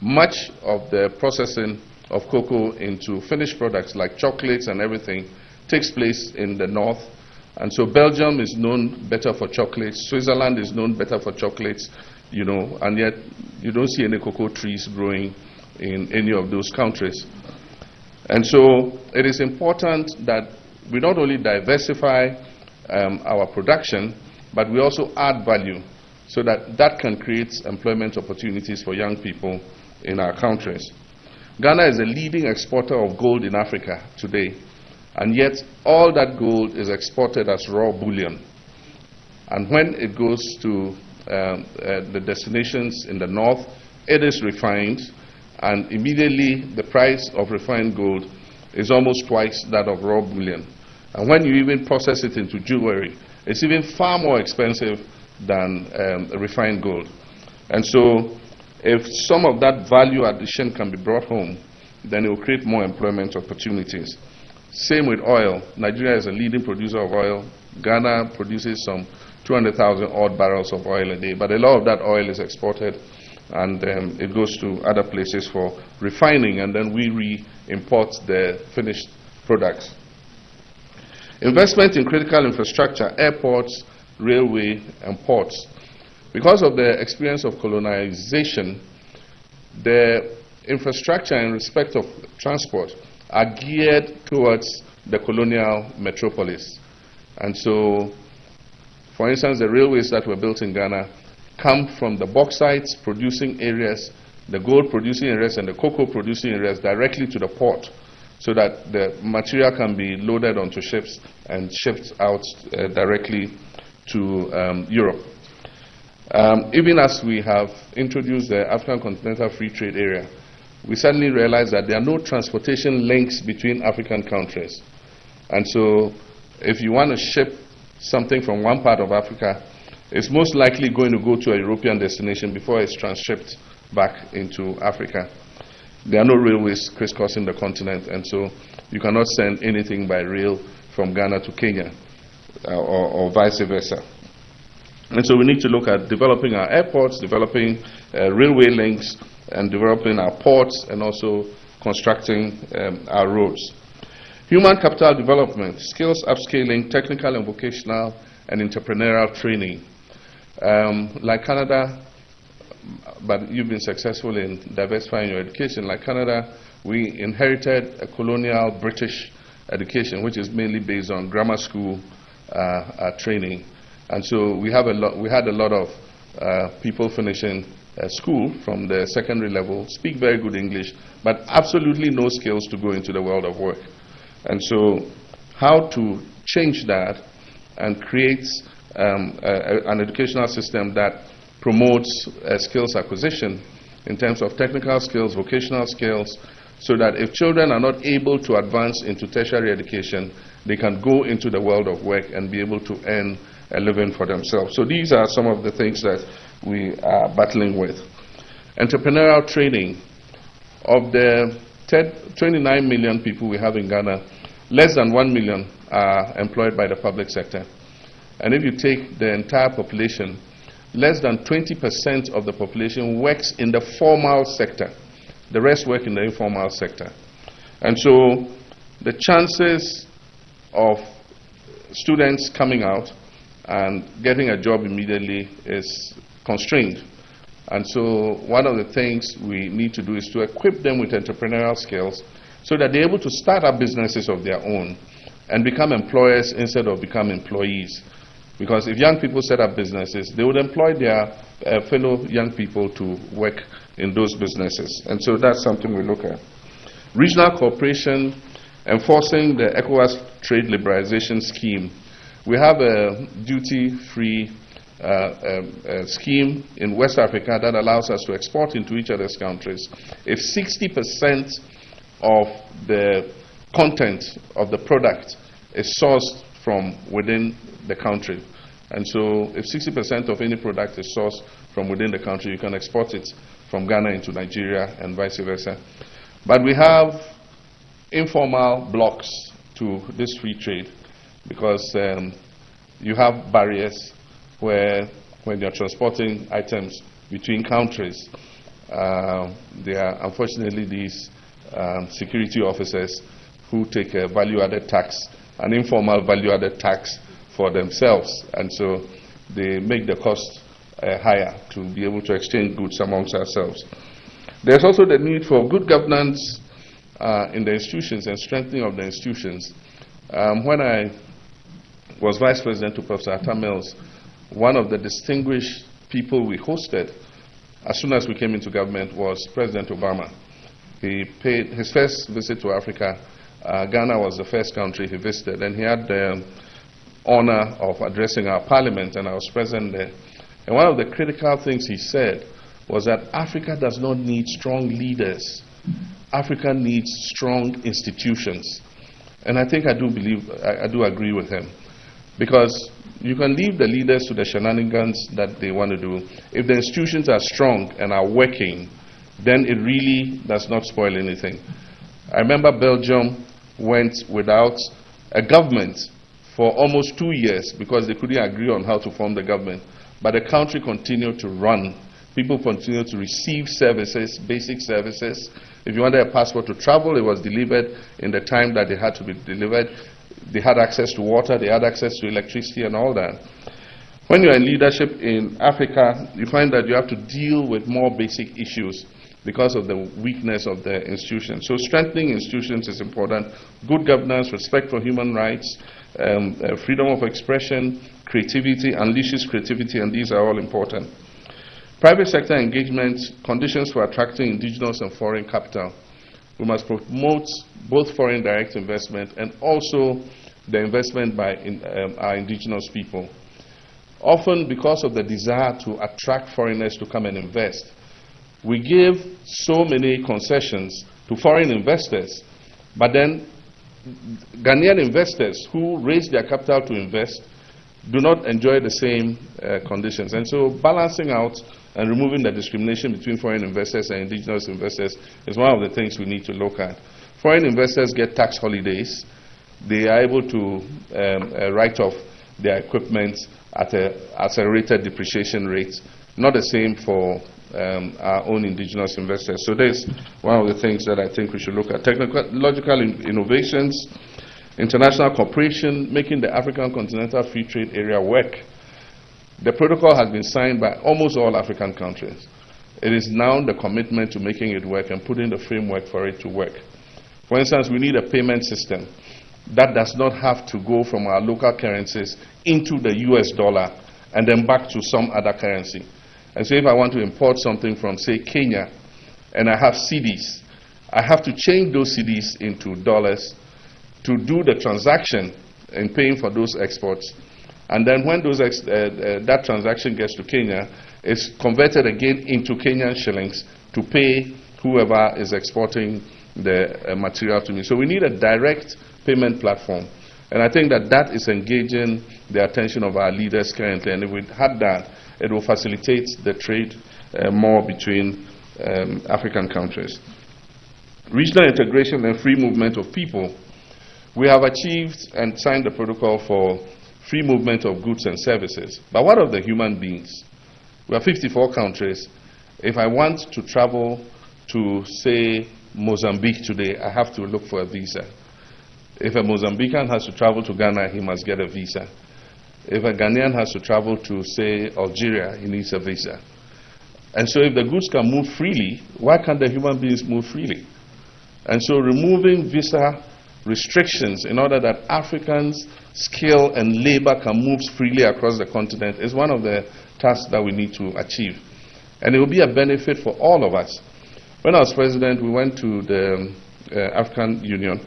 much of the processing of cocoa into finished products like chocolates and everything takes place in the north. And so Belgium is known better for chocolates, Switzerland is known better for chocolates, you know, and yet you don't see any cocoa trees growing in any of those countries. And so it is important that we not only diversify our production, but we also add value so that that can create employment opportunities for young people in our countries. Ghana is a leading exporter of gold in Africa today, and yet all that gold is exported as raw bullion. And when it goes to the destinations in the north, it is refined, and immediately the price of refined gold is almost twice that of raw bullion. And when you even process it into jewelry, it's even far more expensive than refined gold. And so if some of that value addition can be brought home, then it will create more employment opportunities. Same with oil. Nigeria is a leading producer of oil. Ghana produces some 200,000 odd barrels of oil a day, but a lot of that oil is exported, and it goes to other places for refining, and then we re-import the finished products. Investment in critical infrastructure, airports, railway, and ports. Because of the experience of colonization, the infrastructure in respect of transport are geared towards the colonial metropolis. And so, for instance, the railways that were built in Ghana come from the bauxite producing areas, the gold producing areas, and the cocoa producing areas directly to the port, so that the material can be loaded onto ships and shipped out directly to Europe. Even as we have introduced the African Continental Free Trade Area, we suddenly realize that there are no transportation links between African countries. And so if you want to ship something from one part of Africa, it's most likely going to go to a European destination before it's transshipped back into Africa. There are no railways crisscrossing the continent, and so you cannot send anything by rail from Ghana to Kenya or vice versa. And so we need to look at developing our airports, developing railway links, and developing our ports, and also constructing our roads. Human capital development, skills upscaling, technical and vocational, and entrepreneurial training. Like Canada, but you've been successful in diversifying your education. Like Canada, we inherited a colonial British education, which is mainly based on grammar school training. And so we had a lot of people finishing school from the secondary level, speak very good English, but absolutely no skills to go into the world of work. And so how to change that and create an educational system that promotes skills acquisition in terms of technical skills, vocational skills, so that if children are not able to advance into tertiary education, they can go into the world of work and be able to earn a living for themselves. So these are some of the things that we are battling with. Entrepreneurial training. Of the 29 million people we have in Ghana, less than 1 million are employed by the public sector. And if you take the entire population, less than 20% of the population works in the formal sector. The rest work in the informal sector. And so the chances of students coming out and getting a job immediately is constrained. And so one of the things we need to do is to equip them with entrepreneurial skills so that they're able to start up businesses of their own and become employers instead of become employees. Because if young people set up businesses, they would employ their fellow young people to work in those businesses. And so that's something we look at. Regional cooperation, enforcing the ECOWAS trade liberalization scheme. We have a duty-free scheme in West Africa that allows us to export into each other's countries. If 60% of the content of the product is sourced from within the country, and so if 60% of any product is sourced from within the country, you can export it from Ghana into Nigeria and vice versa. But we have informal blocks to this free trade because you have barriers where when you're transporting items between countries, there are unfortunately these security officers who take a value-added tax, an informal value-added tax for themselves, and so they make the cost higher to be able to exchange goods amongst ourselves. There's also the need for good governance in the institutions and strengthening of the institutions. When I was vice president to Professor Atta Mills, one of the distinguished people we hosted as soon as we came into government was President Obama. He paid his first visit to Africa. Ghana was the first country he visited, and he had the honor of addressing our parliament, and I was present there. And one of the critical things he said was that Africa does not need strong leaders. Africa needs strong institutions. And I think I do agree with him. Because you can leave the leaders to the shenanigans that they want to do. If the institutions are strong and are working, then it really does not spoil anything. I remember Belgium went without a government for almost 2 years because they couldn't agree on how to form the government. But the country continued to run. People continued to receive services, basic services. If you wanted a passport to travel, it was delivered in the time that it had to be delivered. They had access to water, they had access to electricity and all that. When you're in leadership in Africa, you find that you have to deal with more basic issues because of the weakness of the institutions. So strengthening institutions is important. Good governance, respect for human rights, freedom of expression, creativity, unleashes creativity, and these are all important. Private sector engagement, conditions for attracting indigenous and foreign capital. We must promote both foreign direct investment and also the investment by our indigenous people. Often, because of the desire to attract foreigners to come and invest, we give so many concessions to foreign investors, but then Ghanaian investors who raise their capital to invest do not enjoy the same conditions. And so balancing out and removing the discrimination between foreign investors and indigenous investors is one of the things we need to look at. Foreign investors get tax holidays. They are able to write off their equipment at an accelerated depreciation rate, not the same for our own indigenous investors. So there's one of the things that I think we should look at. Technological innovations, international cooperation, making the African Continental Free Trade Area work. The protocol has been signed by almost all African countries. It is now the commitment to making it work and putting the framework for it to work. For instance, we need a payment system that does not have to go from our local currencies into the US dollar and then back to some other currency. And so if I want to import something from, say, Kenya, and I have cedis, I have to change those cedis into dollars to do the transaction in paying for those exports. And then when those that transaction gets to Kenya, it's converted again into Kenyan shillings to pay whoever is exporting the material to me. So we need a direct payment platform. And I think that that is engaging the attention of our leaders currently. And if we had that, it will facilitate the trade more between African countries. Regional integration and free movement of people. We have achieved and signed the protocol for free movement of goods and services. But what of the human beings? We are 54 countries. If I want to travel to, say, Mozambique today, I have to look for a visa. If a Mozambican has to travel to Ghana, he must get a visa. If a Ghanaian has to travel to, say, Algeria, he needs a visa. And so if the goods can move freely, why can't the human beings move freely? And so removing visa restrictions in order that Africans' skill and labor can move freely across the continent is one of the tasks that we need to achieve. And it will be a benefit for all of us. When I was president, we went to the African Union,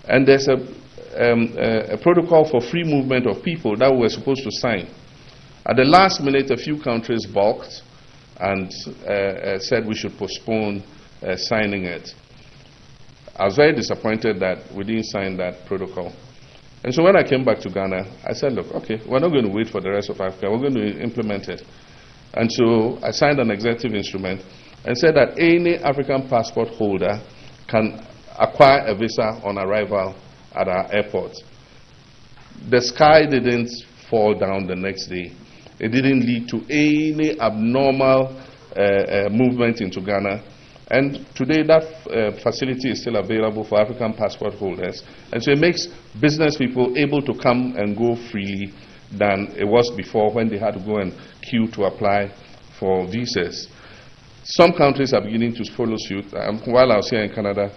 and there's a protocol for free movement of people that we were supposed to sign. At the last minute, a few countries balked and said we should postpone signing it. I was very disappointed that we didn't sign that protocol. And so when I came back to Ghana, I said, look, okay, we're not going to wait for the rest of Africa, we're going to implement it. And so I signed an executive instrument and said that any African passport holder can acquire a visa on arrival at our airport. The sky didn't fall down the next day. It didn't lead to any abnormal movement into Ghana. And today that facility is still available for African passport holders. And so it makes business people able to come and go freely than it was before, when they had to go and queue to apply for visas. Some countries are beginning to follow suit. While I was here in Canada,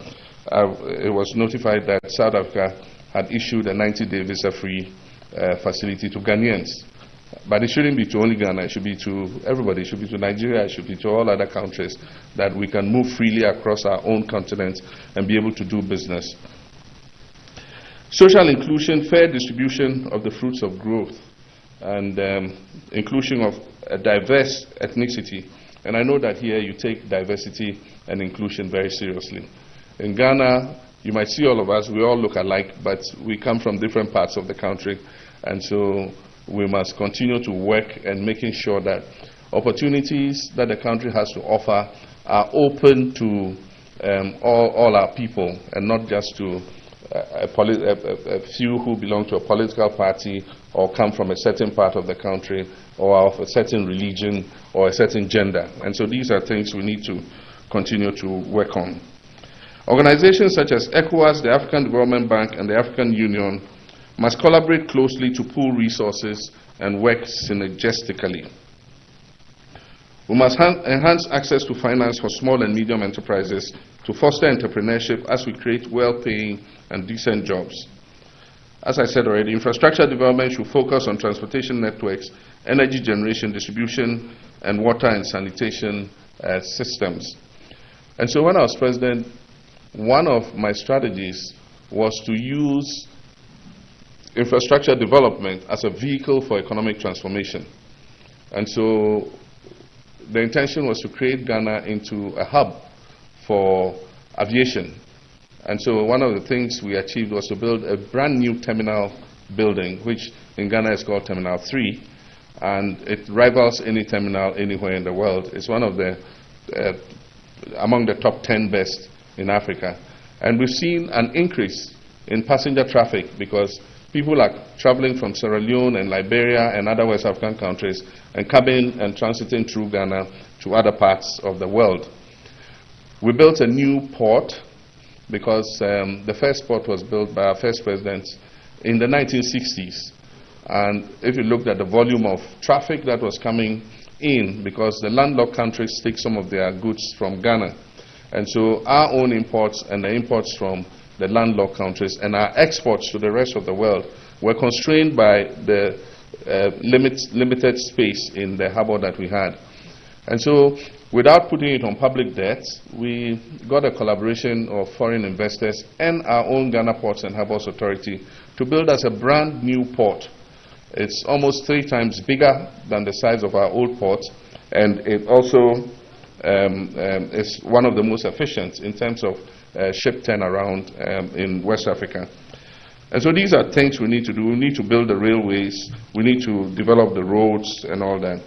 it was notified that South Africa had issued a 90-day visa-free facility to Ghanaians. But it shouldn't be to only Ghana, it should be to everybody. It should be to Nigeria, it should be to all other countries, that we can move freely across our own continent and be able to do business. Social inclusion, fair distribution of the fruits of growth, and inclusion of a diverse ethnicity. And I know that here you take diversity and inclusion very seriously. In Ghana, you might see all of us, we all look alike, but we come from different parts of the country. And so we must continue to work and making sure that opportunities that the country has to offer are open to all our people, and not just to a few who belong to a political party or come from a certain part of the country or of a certain religion or a certain gender. And so these are things we need to continue to work on. Organizations such as ECOWAS, the African Development Bank, and the African Union must collaborate closely to pool resources and work synergistically. We must enhance access to finance for small and medium enterprises to foster entrepreneurship as we create well-paying and decent jobs. As I said already, infrastructure development should focus on transportation networks, energy generation, distribution, and water and sanitation systems. And so when I was president, one of my strategies was to use infrastructure development as a vehicle for economic transformation. And so the intention was to create Ghana into a hub for aviation. And so one of the things we achieved was to build a brand new terminal building, which in Ghana is called Terminal 3, and it rivals any terminal anywhere in the world. It's one of the, among the top 10 best in Africa. And we've seen an increase in passenger traffic because people are traveling from Sierra Leone and Liberia and other West African countries and coming and transiting through Ghana to other parts of the world. We built a new port because the first port was built by our first president in the 1960s. And if you looked at the volume of traffic that was coming in, because the landlocked countries take some of their goods from Ghana. And so our own imports and the imports from the landlocked countries and our exports to the rest of the world were constrained by the limited space in the harbor that we had. And so without putting it on public debt, we got a collaboration of foreign investors and our own Ghana Ports and Harbors Authority to build us a brand new port. It's almost 3 times bigger than the size of our old port, and it also is one of the most efficient in terms of ship turnaround in West Africa. And so these are things we need to do. We need to build the railways, we need to develop the roads and all that.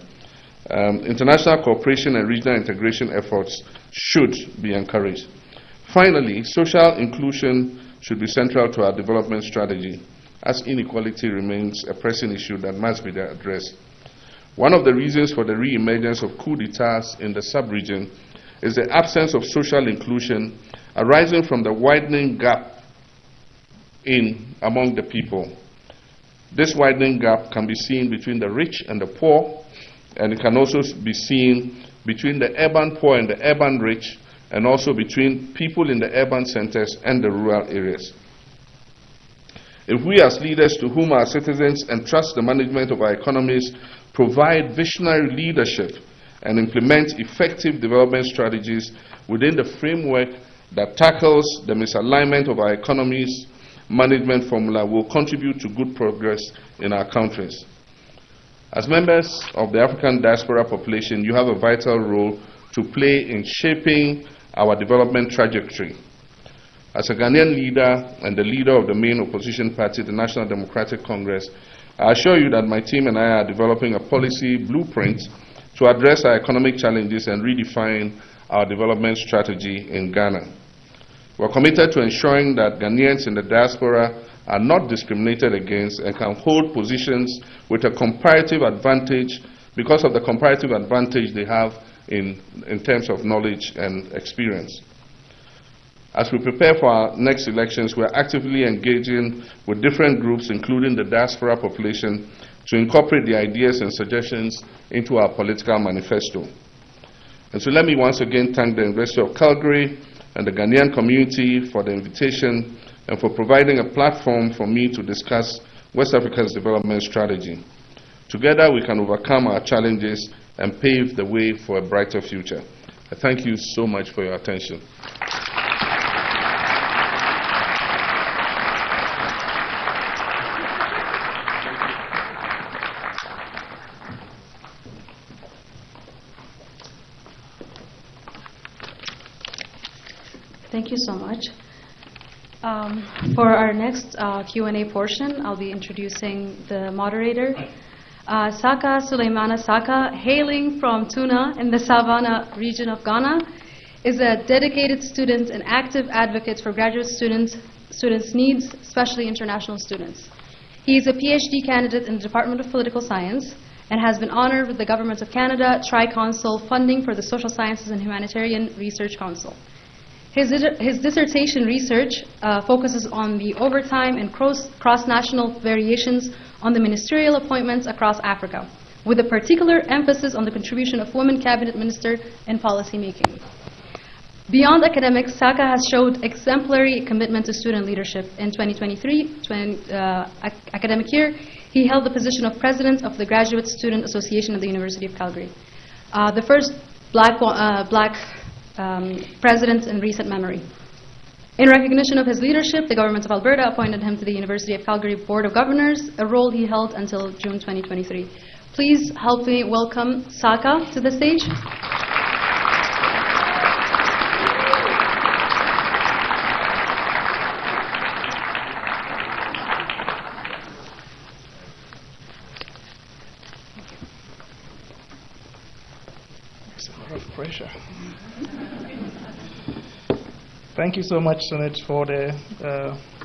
International cooperation and regional integration efforts should be encouraged. Finally, social inclusion should be central to our development strategy, as inequality remains a pressing issue that must be addressed. One of the reasons for the re-emergence of coup d'etats in the sub-region is the absence of social inclusion arising from the widening gap among the people. This widening gap can be seen between the rich and the poor, and it can also be seen between the urban poor and the urban rich, and also between people in the urban centers and the rural areas. If we as leaders to whom our citizens entrust the management of our economies provide visionary leadership and implement effective development strategies within the framework that tackles the misalignment of our economy's management formula, will contribute to good progress in our countries. As members of the African diaspora population, you have a vital role to play in shaping our development trajectory. As a Ghanaian leader and the leader of the main opposition party, the National Democratic Congress, I assure you that my team and I are developing a policy blueprint to address our economic challenges and redefine our development strategy in Ghana. We're committed to ensuring that Ghanaians in the diaspora are not discriminated against and can hold positions with a comparative advantage because of the comparative advantage they have in terms of knowledge and experience. As we prepare for our next elections, we are actively engaging with different groups, including the diaspora population, to incorporate the ideas and suggestions into our political manifesto. And so let me once again thank the University of Calgary and the Ghanaian community for the invitation and for providing a platform for me to discuss West Africa's development strategy. Together we can overcome our challenges and pave the way for a brighter future. I thank you so much for your attention. Thank you so much. For our next Q&A portion, I'll be introducing the moderator. Saka Suleimana Saka, hailing from Tuna in the Savannah region of Ghana, is a dedicated student and active advocate for graduate students' needs, especially international students. He is a PhD candidate in the Department of Political Science and has been honored with the Government of Canada Tri-Council funding for the Social Sciences and Humanitarian Research Council. His dissertation research focuses on the overtime and cross-national variations on the ministerial appointments across Africa, with a particular emphasis on the contribution of women cabinet ministers in policy making. Beyond academics, Saka has showed exemplary commitment to student leadership. In 2023 academic year, he held the position of president of the Graduate Student Association of the University of Calgary, the first black president in recent memory. In recognition of his leadership, the Government of Alberta appointed him to the University of Calgary Board of Governors, a role he held until June 2023. Please help me welcome Saka to the stage. It's a lot of pressure. Thank you so much, Sunit, for the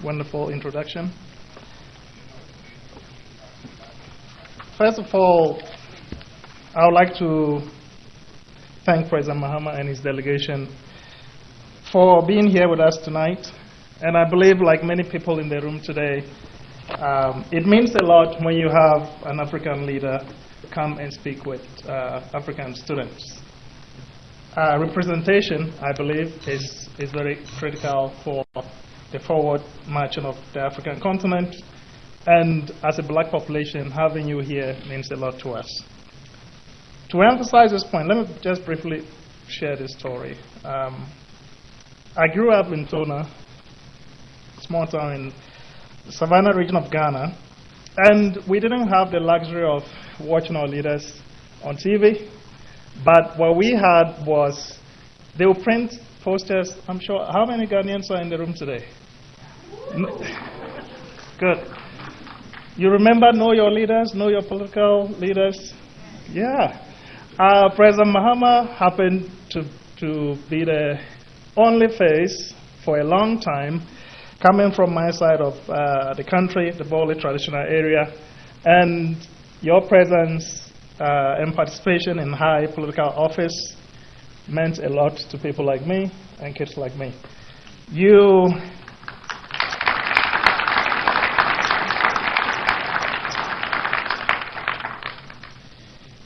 wonderful introduction. First of all, I would like to thank President Mahama and his delegation for being here with us tonight. And I believe, like many people in the room today, it means a lot when you have an African leader come and speak with African students. Representation, I believe, is very critical for the forward marching of the African continent. And as a black population, having you here means a lot to us. To emphasize this point, let me just briefly share this story. I grew up in Tona, small town in the Savannah region of Ghana, and we didn't have the luxury of watching our leaders on TV. But what we had was they would print posters. I'm sure, how many Ghanaians are in the room today? Good. You remember Know Your Leaders, Know Your Political Leaders? Yeah. President Mahama happened to be the only face for a long time coming from my side of the country, the Boli traditional area, and your presence and participation in high political office meant a lot to people like me and kids like me.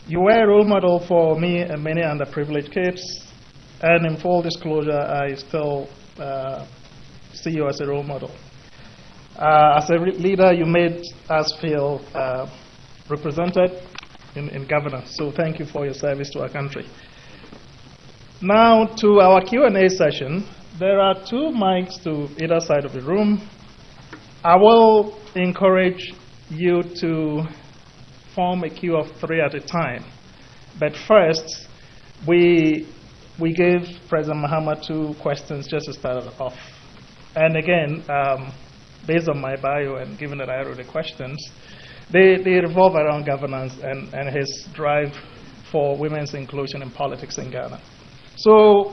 You were a role model for me and many underprivileged kids, and in full disclosure, I still see you as a role model. As a leader, you made us feel represented in governance, so thank you for your service to our country. Now to our Q&A session. There are two mics to either side of the room. I will encourage you to form a queue of 3 at a time. But first, we gave President Mahama 2 questions just to start it off. And again, based on my bio and given that I wrote the questions, they revolve around governance and his drive for women's inclusion in politics in Ghana. So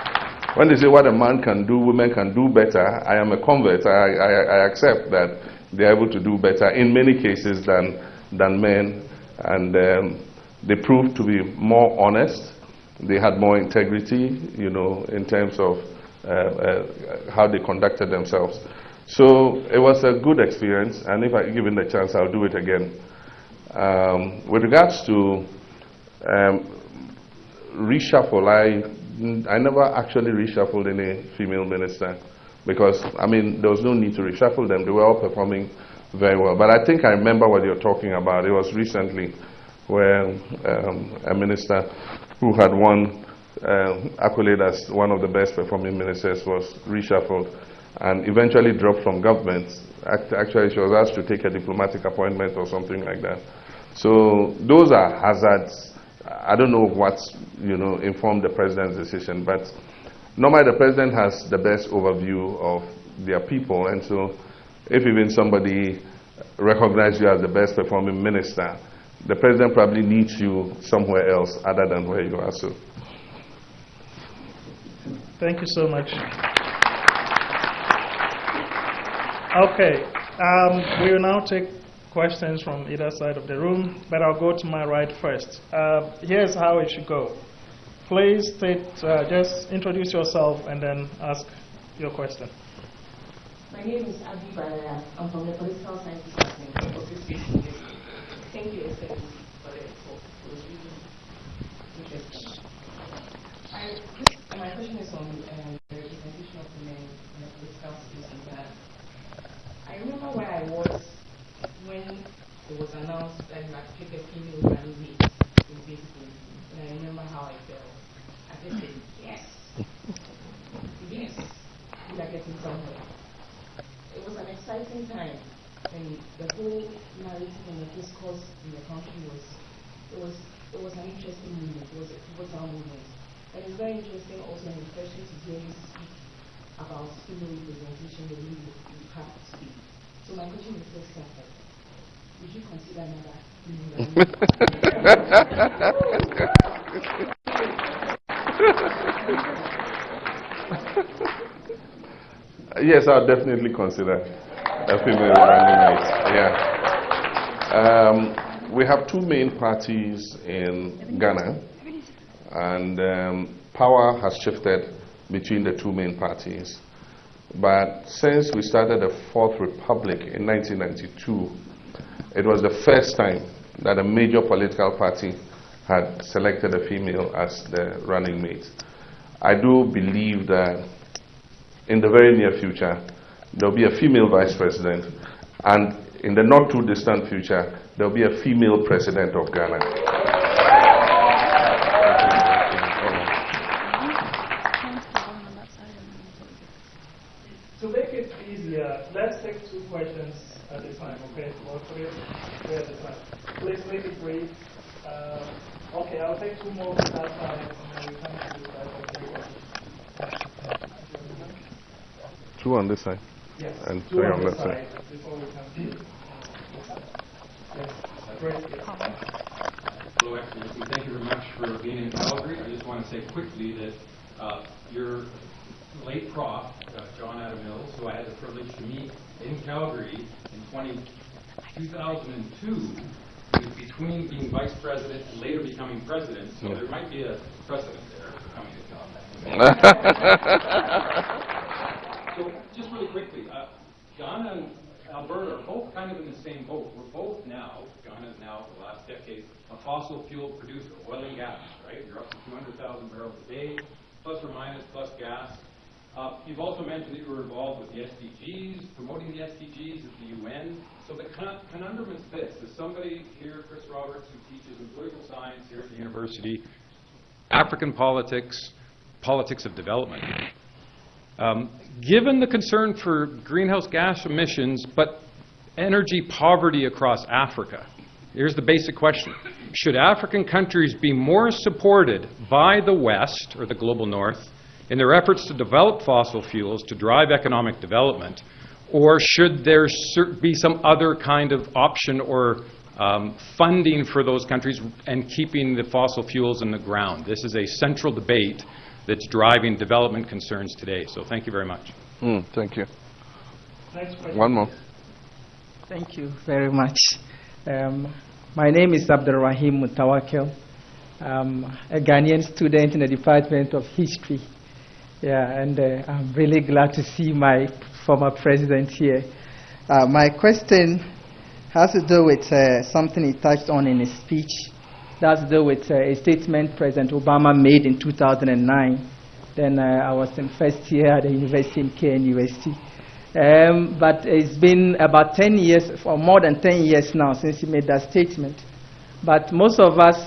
when they say what a man can do, women can do better, I am a convert. I accept that they're able to do better in many cases than men, and they proved to be more honest. They had more integrity, you know, in terms of how they conducted themselves. So it was a good experience, and if I'm given the chance, I'll do it again. With regards to reshuffle, I never actually reshuffled any female minister because, I mean, there was no need to reshuffle them. They were all performing very well. But I think I remember what you're talking about. It was recently where a minister who had won accolade as one of the best performing ministers was reshuffled and eventually dropped from government. Actually, she was asked to take a diplomatic appointment or something like that. So those are hazards. I don't know what, you know, informed the president's decision, but normally the president has the best overview of their people, and so if even somebody recognizes you as the best performing minister, the president probably needs you somewhere else other than where you are. So, thank you so much. Okay, we will now take questions from either side of the room, but I'll go to my right first. Here's how it should go. Please just introduce yourself and then ask your question. My name is Abdi Baraya. I'm from the Political Science Department of the Association. Thank you, SME, for the talk. It was really interesting. My question is on the representation of women in the political space in Ghana. I remember where I was when it was announced that you had to pick a female running mate in baseball. And I remember how I felt. I just said, yes. Yes. We are getting somewhere. It was an exciting time, and the whole narrative and the discourse in the country was an interesting movement. It was a pivotal movement. And it's very interesting also and refreshing to hear you speak about female representation the way you have to speak. So my question is this simple. Would you consider another female? Yes, I'll definitely consider a female running mate. Yeah. We have two main parties in Ghana, and power has shifted between the two main parties. But since we started the Fourth Republic in 1992, it was the first time that a major political party had selected a female as the running mate. I do believe that in the very near future, there will be a female vice president, and in the not too distant future, there will be a female president of Ghana. To make it easier, let's take two questions at a time, okay? Or three at a time. Please make it brief. Okay, I'll take two more at that time, and then we come to the Two on this side? Yes, and two three on on this that side before we come to Yes, great. Hello, Excellency. Thank you very much for being in Calgary. I just want to say quickly that your late Prof, John Adam Mills, who I had the privilege to meet in Calgary in 2002, was between being vice president and later becoming president, so there might be a precedent there for coming to Calgary. So, just really quickly, Ghana and Alberta are both kind of in the same boat. We're both now, Ghana is now, for the last decade, a fossil fuel producer, oil and gas, right? You're up to 200,000 barrels a day, plus or minus, plus gas. You've also mentioned that you were involved with the SDGs, promoting the SDGs at the UN. So the conundrum is this. As somebody here, Chris Roberts, who teaches in political science here at the university, African politics, politics of development. Given the concern for greenhouse gas emissions, but energy poverty across Africa, here's the basic question. Should African countries be more supported by the West, or the global North, in their efforts to develop fossil fuels to drive economic development, or should there be some other kind of option or funding for those countries and keeping the fossil fuels in the ground? This is a central debate that's driving development concerns today. So thank you very much. Thank you. Next question. One more. Thank you very much. My name is Abdulrahim Mutawakil. I'm a Ghanaian student in the Department of History. Yeah, and I'm really glad to see my former president here. My question has to do with something he touched on in his speech. That's to do with a statement President Obama made in 2009. Then I was in first year at the university in KNUST. But it's been about 10 years, or more than 10 years now, since he made that statement. But most of us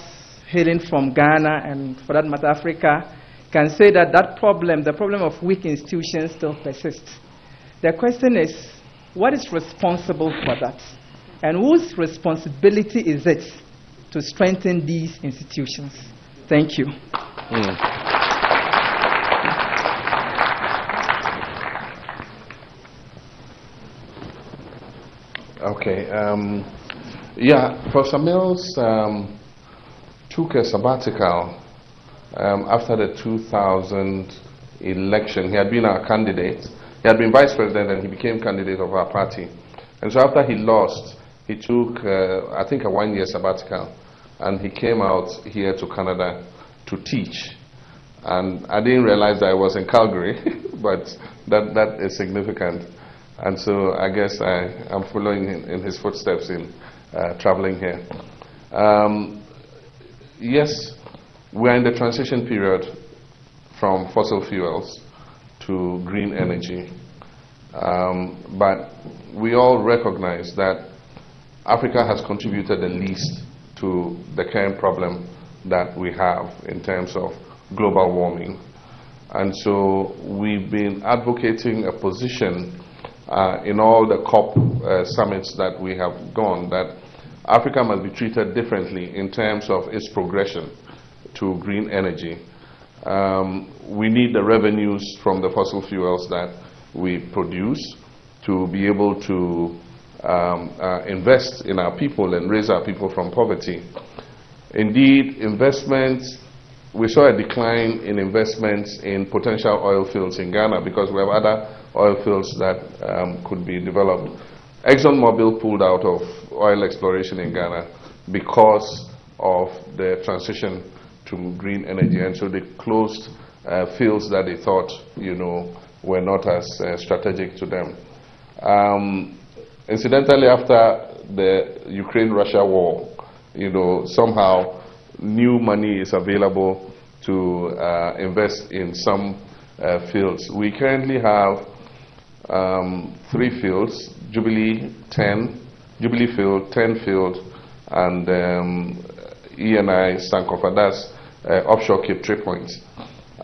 hailing from Ghana, and for that matter Africa, can say that that problem, the problem of weak institutions, still persists. The question is, what is responsible for that? And whose responsibility is it to strengthen these institutions? Thank you. Okay. Professor Mills took a sabbatical after the 2000 election. He had been our candidate. He had been vice president and he became candidate of our party. And so after he lost, he took, I think, a 1-year sabbatical. And he came out here to Canada to teach. And I didn't realize that I was in Calgary, but that is significant. And so I guess I'm following in his footsteps in traveling here. Yes, we're in the transition period from fossil fuels to green energy. But we all recognize that Africa has contributed the least to the current problem that we have in terms of global warming. And so we've been advocating a position in all the COP summits that we have gone, that Africa must be treated differently in terms of its progression to green energy. We need the revenues from the fossil fuels that we produce to be able to invest in our people and raise our people from poverty. Indeed, investments, we saw a decline in investments in potential oil fields in Ghana because we have other oil fields that could be developed. ExxonMobil pulled out of oil exploration in Ghana because of the transition to green energy, and so they closed fields that they thought, were not as strategic to them. Incidentally, after the Ukraine-Russia war, somehow new money is available to invest in some fields. We currently have 3 fields: Jubilee Field, 10 Field, and ENI Sankofa, that's offshore Cape Tree Point.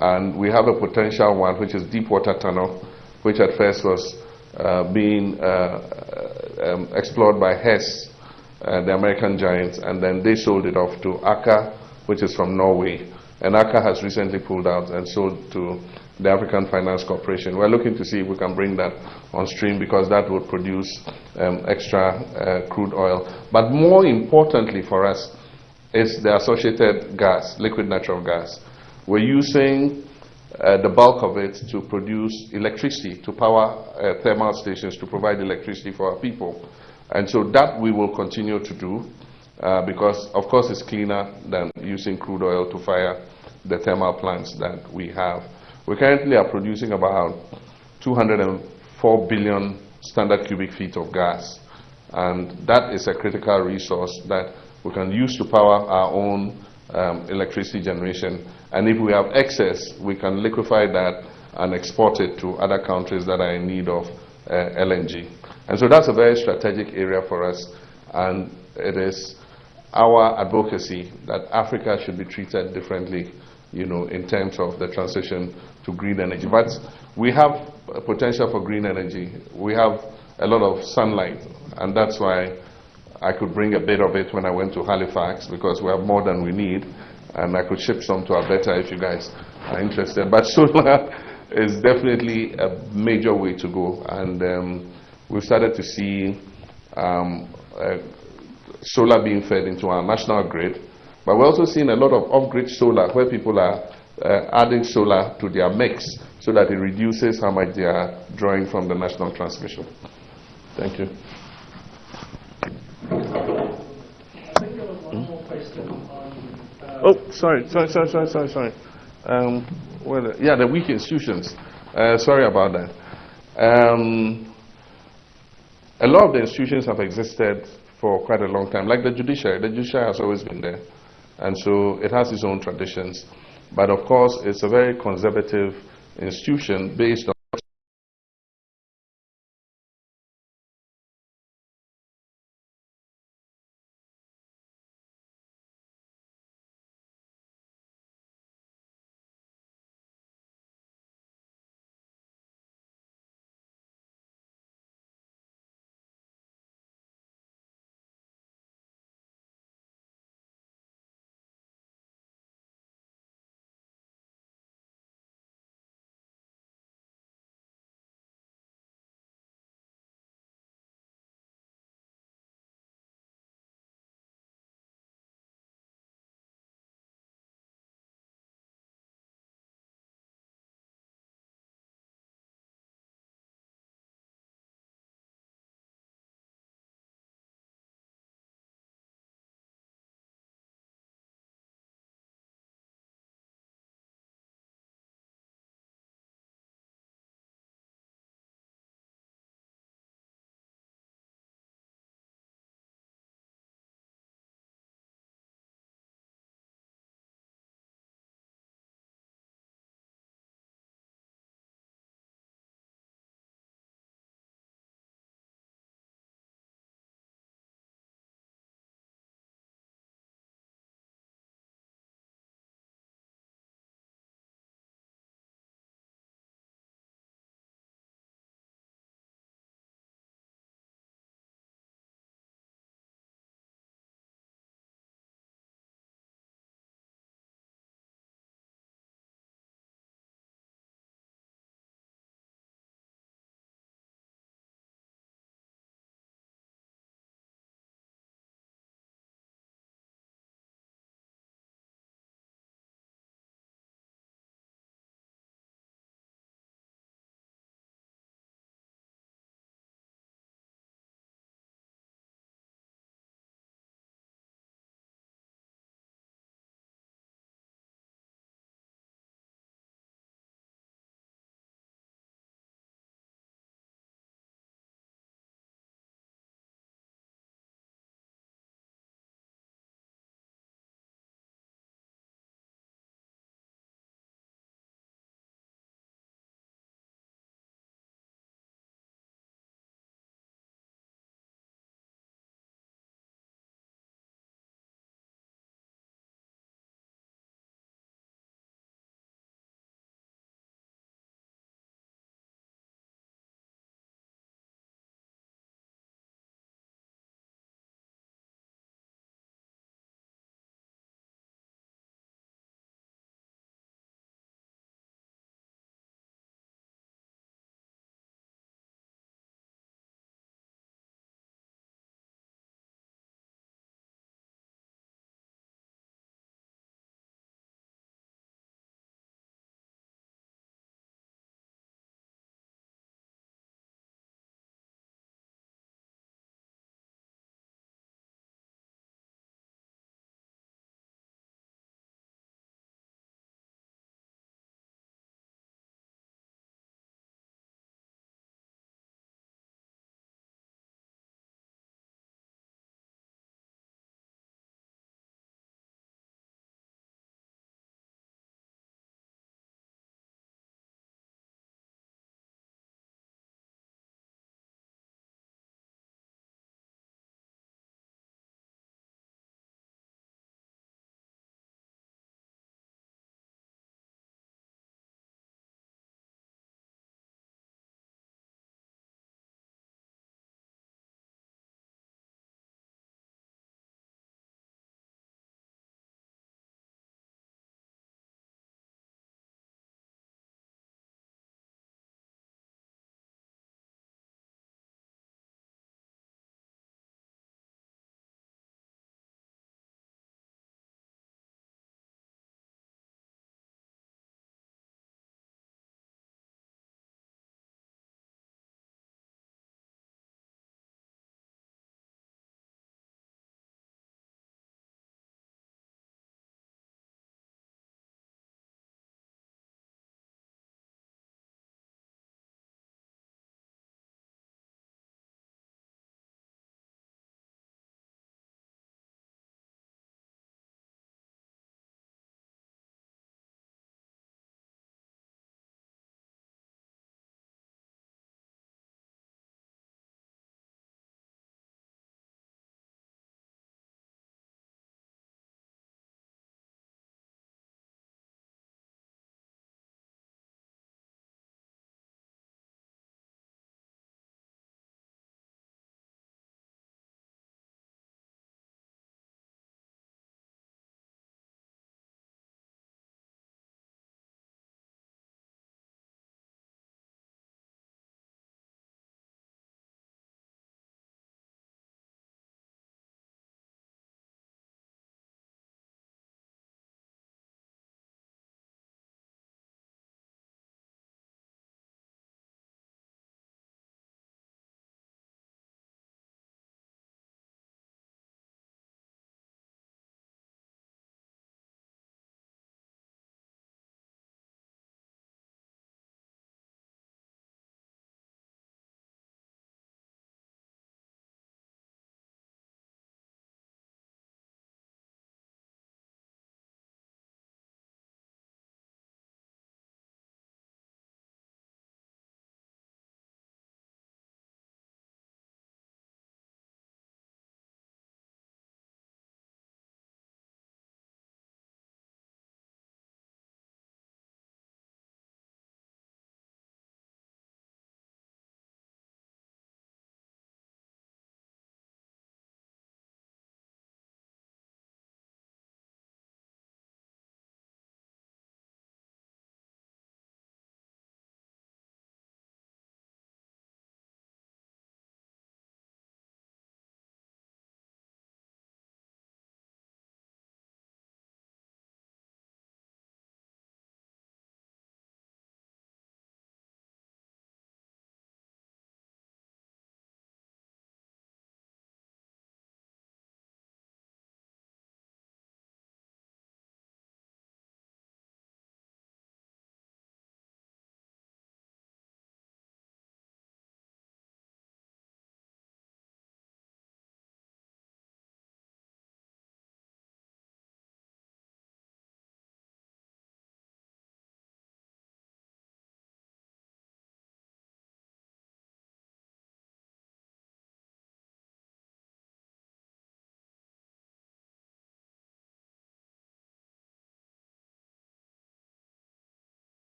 And we have a potential one, which is Deepwater Tunnel, which at first was being explored by Hess, the American giants, and then they sold it off to Aker, which is from Norway. And Aker has recently pulled out and sold to the African Finance Corporation. We're looking to see if we can bring that on stream because that would produce extra crude oil. But more importantly for us is the associated gas, liquid natural gas. We're using the bulk of it to produce electricity, to power thermal stations, to provide electricity for our people. And so that we will continue to do because, of course, it's cleaner than using crude oil to fire the thermal plants that we have. We currently are producing about 204 billion standard cubic feet of gas. And that is a critical resource that we can use to power our own electricity generation. And if we have excess, we can liquefy that and export it to other countries that are in need of LNG. And so that's a very strategic area for us. And it is our advocacy that Africa should be treated differently, in terms of the transition to green energy. But we have a potential for green energy. We have a lot of sunlight, and that's why I could bring a bit of it when I went to Halifax, because we have more than we need, and I could ship some to Alberta if you guys are interested. But solar is definitely a major way to go, and we've started to see solar being fed into our national grid. But we're also seeing a lot of off-grid solar where people are adding solar to their mix so that it reduces how much they are drawing from the national transmission. Thank you. Oh, sorry. Yeah, the weak institutions. Sorry about that. A lot of the institutions have existed for quite a long time, like the judiciary. The judiciary has always been there, and so it has its own traditions. But of course, it's a very conservative institution based on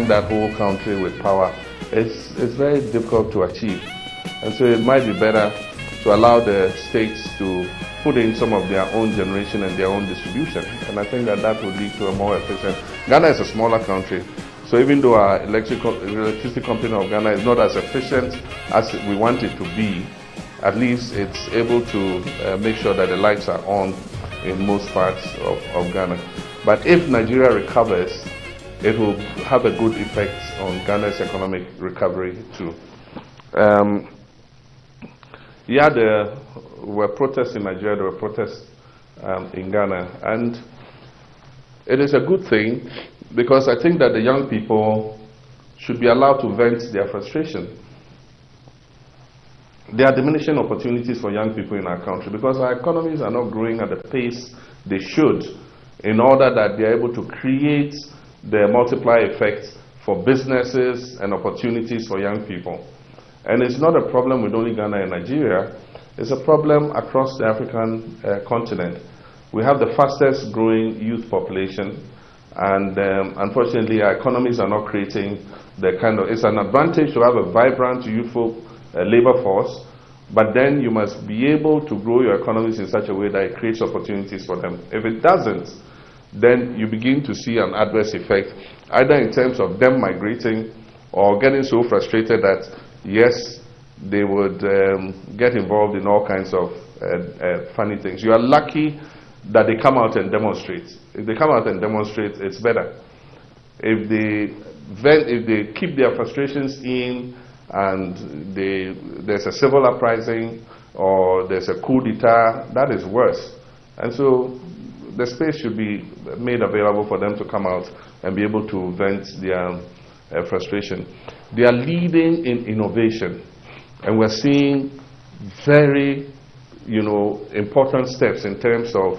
that whole country with power is very difficult to achieve. And so it might be better to allow the states to put in some of their own generation and their own distribution. And I think that would lead to a more efficient. Ghana is a smaller country, so even though our electricity company of Ghana is not as efficient as we want it to be, at least it's able to make sure that the lights are on in most parts of Ghana. But if Nigeria recovers, it will have a good effect on Ghana's economic recovery too. There were protests in Nigeria, there were protests in Ghana, and it is a good thing because I think that the young people should be allowed to vent their frustration. There are diminishing opportunities for young people in our country because our economies are not growing at the pace they should in order that they are able to create the multiplier effect for businesses and opportunities for young people. And it's not a problem with only Ghana and Nigeria, it's a problem across the African continent. We have the fastest growing youth population, and unfortunately our economies are not creating the kind of, it's an advantage to have a vibrant, youthful labor force, but then you must be able to grow your economies in such a way that it creates opportunities for them. If it doesn't, then you begin to see an adverse effect, either in terms of them migrating or getting so frustrated that, yes, they would get involved in all kinds of funny things. You are lucky that they come out and demonstrate. If they come out and demonstrate, it's better. If they keep their frustrations in and there's a civil uprising or there's a coup d'etat, that is worse. And so the space should be made available for them to come out and be able to vent their frustration. They are leading in innovation, and we're seeing very, important steps in terms of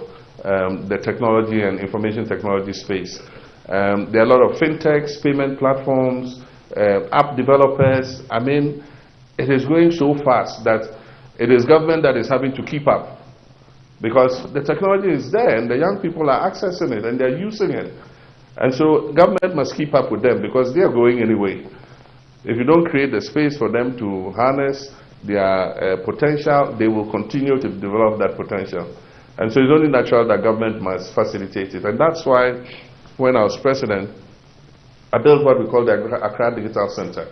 the technology and information technology space. There are a lot of fintechs, payment platforms, app developers. I mean, it is going so fast that it is government that is having to keep up, because the technology is there and the young people are accessing it and they're using it. And so government must keep up with them because they are going anyway. If you don't create the space for them to harness their potential, they will continue to develop that potential. And so it's only natural that government must facilitate it. And that's why when I was president, I built what we call the Accra Digital Center.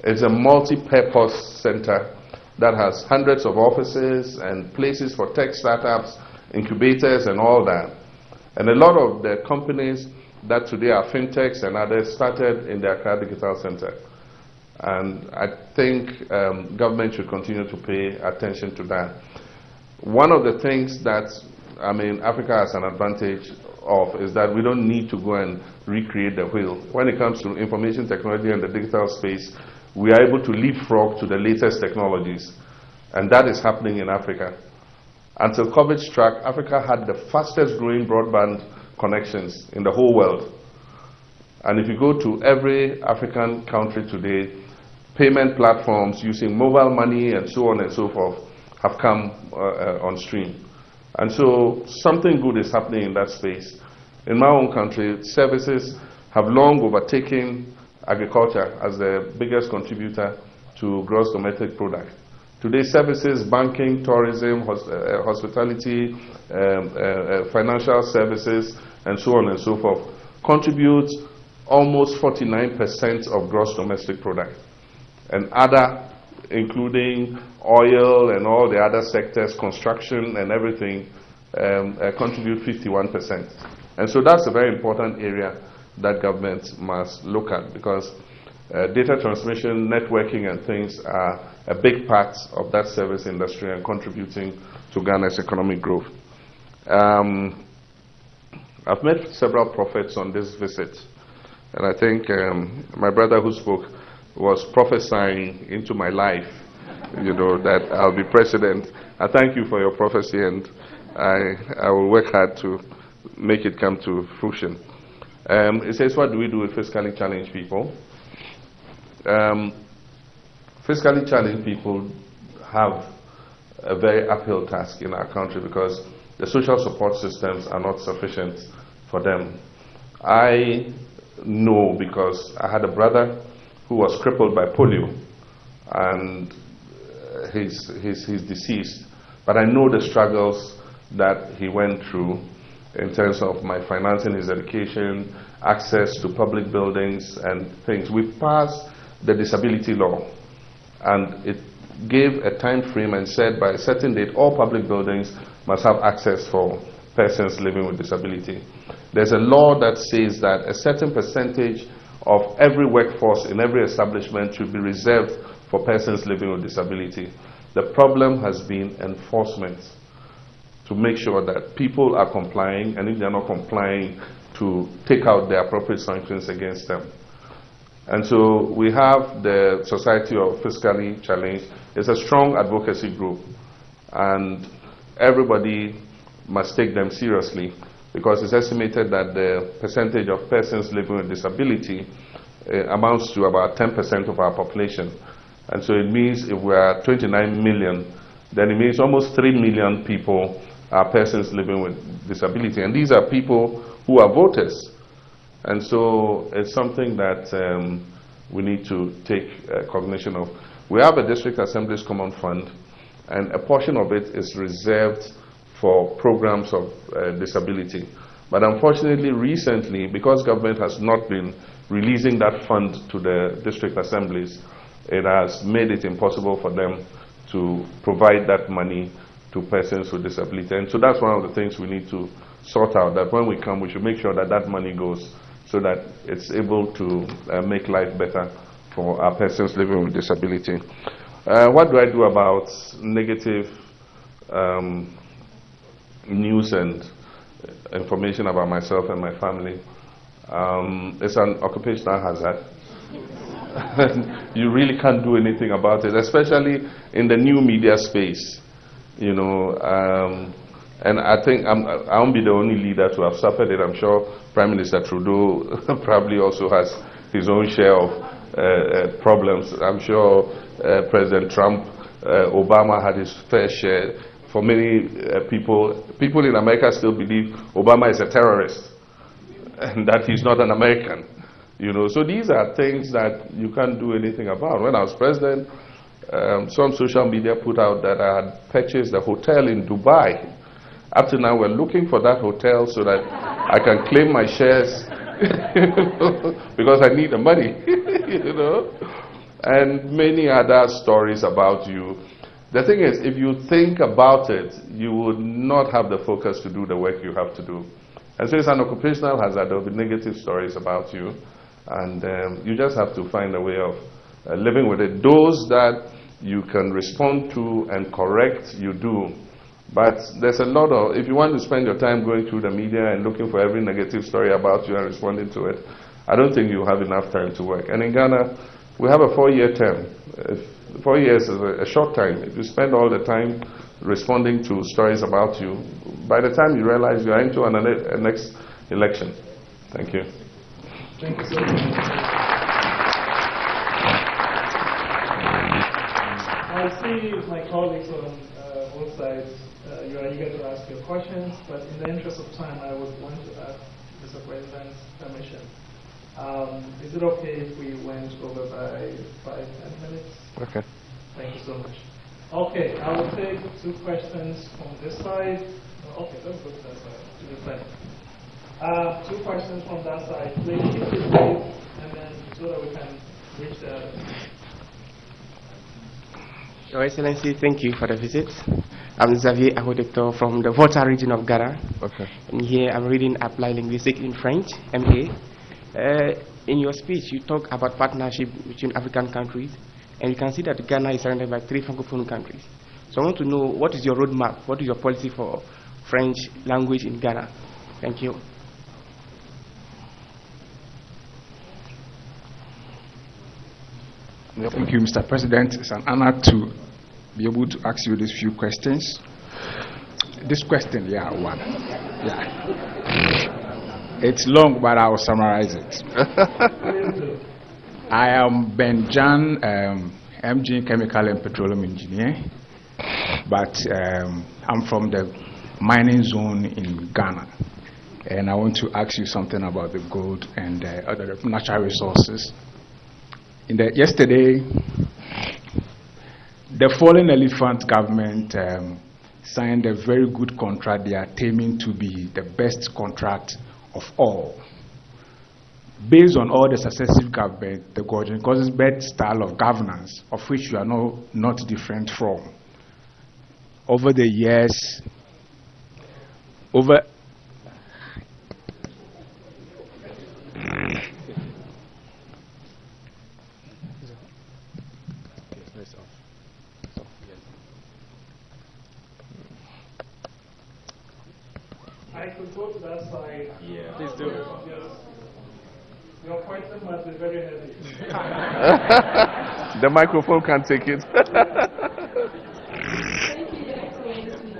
It's a multi-purpose center that has hundreds of offices and places for tech startups, incubators and all that. And a lot of the companies that today are fintechs and others started in the Accra Digital Center. And I think government should continue to pay attention to that. One of the things that, Africa has an advantage of is that we don't need to go and recreate the wheel. When it comes to information technology and the digital space, we are able to leapfrog to the latest technologies. And that is happening in Africa. Until COVID struck, Africa had the fastest growing broadband connections in the whole world. And if you go to every African country today, payment platforms using mobile money and so on and so forth have come on stream. And so something good is happening in that space. In my own country, services have long overtaken agriculture as the biggest contributor to gross domestic product. Today, services, banking, tourism, hospitality, financial services, and so on and so forth, contribute almost 49% of gross domestic product. And other, including oil and all the other sectors, construction and everything, contribute 51%. And so that's a very important area that government must look at, because data transmission, networking and things are a big part of that service industry and contributing to Ghana's economic growth. I've met several prophets on this visit, and I think my brother who spoke was prophesying into my life, that I'll be president. I thank you for your prophecy, and I will work hard to make it come to fruition. It says, what do we do with fiscally challenged people? Fiscally challenged people have a very uphill task in our country because the social support systems are not sufficient for them. I know, because I had a brother who was crippled by polio, and he's deceased. But I know the struggles that he went through in terms of my financing his education, access to public buildings and things. We passed the disability law, and it gave a time frame and said by a certain date all public buildings must have access for persons living with disability. There's a law that says that a certain percentage of every workforce in every establishment should be reserved for persons living with disability. The problem has been enforcement, to make sure that people are complying, and if they're not complying, to take out the appropriate sanctions against them. And so we have the Society of Fiscally Challenged. It's a strong advocacy group, and everybody must take them seriously, because it's estimated that the percentage of persons living with disability amounts to about 10% of our population. And so it means if we are 29 million, then it means almost 3 million people are persons living with disability. And these are people who are voters. And so it's something that we need to take cognition of. We have a District Assembly's Common Fund, and a portion of it is reserved for programs of disability. But unfortunately, recently, because government has not been releasing that fund to the district assemblies, it has made it impossible for them to provide that money to persons with disability. And so that's one of the things we need to sort out, that when we come, we should make sure that that money goes so that it's able to make life better for our persons living with disability. What do I do about negative news and information about myself and my family? It's an occupational hazard. You really can't do anything about it, especially in the new media space, you know. And I think I won't be the only leader to have suffered it. I'm sure Prime Minister Trudeau probably also has his own share of problems. I'm sure President Trump, Obama had his fair share. For many people in America still believe Obama is a terrorist and that he's not an American. You know, so these are things that you can't do anything about. When I was president, some social media put out that I had purchased a hotel in Dubai. Up to now, we're looking for that hotel so that I can claim my shares because I need the money, you know, and many other stories about you. The thing is, if you think about it, you would not have the focus to do the work you have to do. And so it's an occupational hazard. There will be negative stories about you, and you just have to find a way of living with it. Those that you can respond to and correct, you do. But there's a lot of, if you want to spend your time going through the media and looking for every negative story about you and responding to it, I don't think you have enough time to work. And in Ghana, we have a 4-year term. 4 years is a short time. If you spend all the time responding to stories about you, by the time you realize you are into a next election. Thank you. Thank you so much. I see my colleagues on both sides. You are eager to ask your questions, but in the interest of time, I would want to ask Mr. President's permission. Is it okay if we went over by 5-10 minutes? Okay. Thank you so much. Okay, I will take 2 questions from this side. Okay, let's go to that side, to the side. 2 questions from that side. Please keep it brief, and then so that we can reach the... Your Excellency, thank you for the visit. I'm Xavier Ahodector from the Volta region of Ghana. Okay. And here I'm reading Applied Linguistics in French, MA. In your speech, you talk about partnership between African countries, and you can see that Ghana is surrounded by 3 francophone countries. So I want to know, what is your roadmap? What is your policy for French language in Ghana? Thank you. Thank you, Mr. President. It's an honor to be able to ask you these few questions. This question, one. It's long, but I will summarize it. I am Ben Jan, MG Chemical and Petroleum Engineer, but I'm from the mining zone in Ghana. and I want to ask you something about the gold and other natural resources. Yesterday, the Fallen Elephant government signed a very good contract. They are aiming to be the best contract of all. Based on all the successive government, the Gordon Gosbert style of governance, of which you are not different from, over the years, I could go to that side. Yeah. Please do. Yes. Your pointer must be very heavy. The microphone can't take it. Thank you, Your Excellency.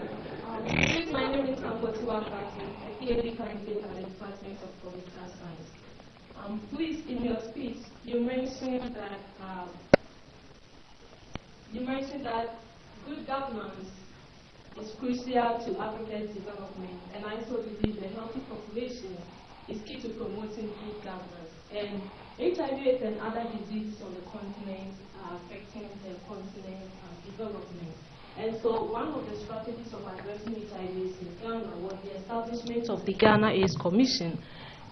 My name is Sampotiwa Fati, a PhD candidate at the Department of Political Science. Please, in your speech, you mentioned that good governance is crucial to Africa's development, and I also believe a healthy population is key to promoting good governance. And HIV and other diseases on the continent are affecting the continent's development. And so one of the strategies of addressing HIV in Ghana was the establishment of the Ghana AIDS Commission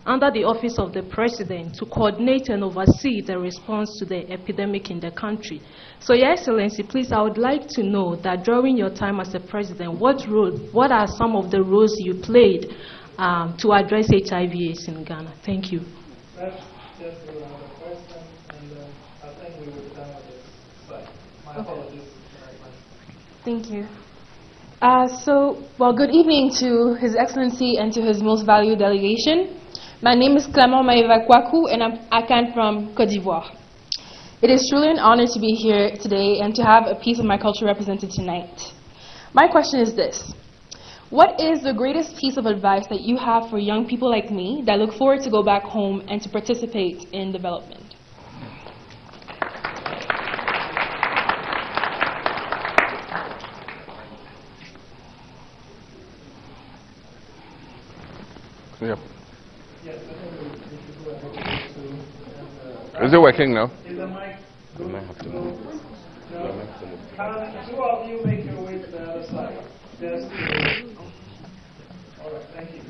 under the office of the President to coordinate and oversee the response to the epidemic in the country. So, Your Excellency, please, I would like to know that during your time as a President, what are some of the roles you played to address HIV/AIDS in Ghana? Thank you. That's just another question, and I think we will be done with this slide. My apologies very much. Thank you. Good evening to His Excellency and to his most valued delegation. My name is Clément Maïva Kwaku, and I come from Côte d'Ivoire. It is truly an honor to be here today and to have a piece of my culture represented tonight. My question is this. What is the greatest piece of advice that you have for young people like me that look forward to go back home and to participate in development? Yep. Is it working now? Is the mic good? Have to move. Two of you make your way to the other side. There's two. All right, thank you.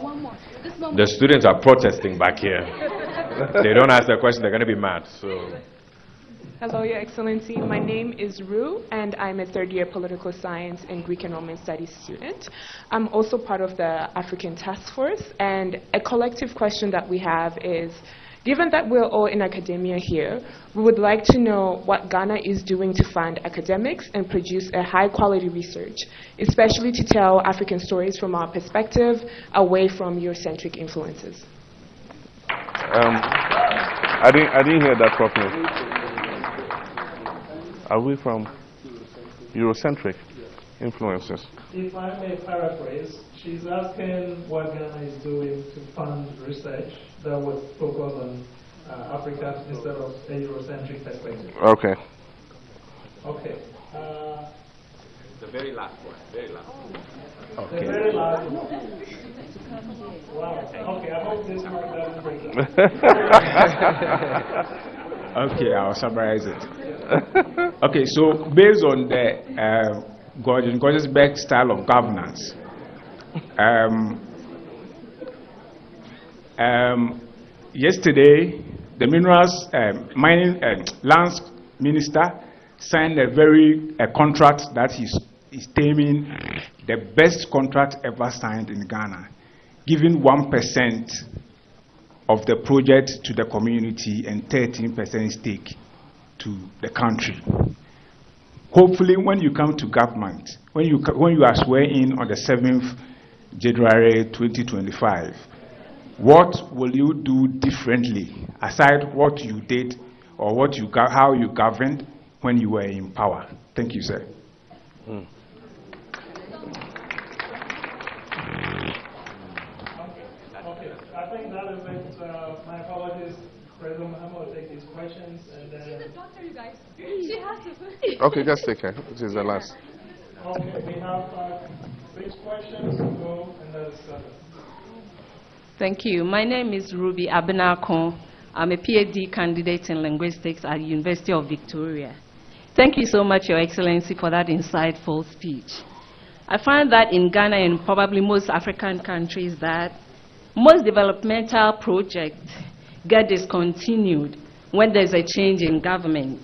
One more. The students are protesting back here. They don't ask the question, they're going to be mad. So. Hello, Your Excellency. My name is Rue, and I'm a third-year political science and Greek and Roman studies student. I'm also part of the African Task Force, and a collective question that we have is, given that we're all in academia here, we would like to know what Ghana is doing to fund academics and produce a high-quality research, especially to tell African stories from our perspective, away from Eurocentric influences. I didn't hear that properly. Are we from Eurocentric influences? If I may paraphrase, she's asking what Ghana is doing to fund research that would focus on Africa instead of a Eurocentric perspective. Okay. Okay. The very last one. Very last one. Okay. The very last one. Wow. Okay, I hope this mark doesn't break it. Okay, I'll summarize it. Okay, so based on the Gordonsberg style of governance, yesterday the minerals mining lands minister signed a contract that is terming the best contract ever signed in Ghana, giving 1% of the project to the community and 13% stake to the country. Hopefully, when you come to government, when you are swearing in on the 7th January 2025, what will you do differently aside what you did or how you governed when you were in power? Thank you, sir. Okay, I think that is it. My apologies. President Mahama will take these questions and then. She's a doctor, you guys. She has to. Okay, just take her. This is the last. Okay, we have 6 questions to go, and that is 7. Thank you. My name is Ruby Abenakon. I'm a PhD candidate in linguistics at the University of Victoria. Thank you so much, Your Excellency, for that insightful speech. I find that in Ghana and probably most African countries that most developmental projects get discontinued when there's a change in government.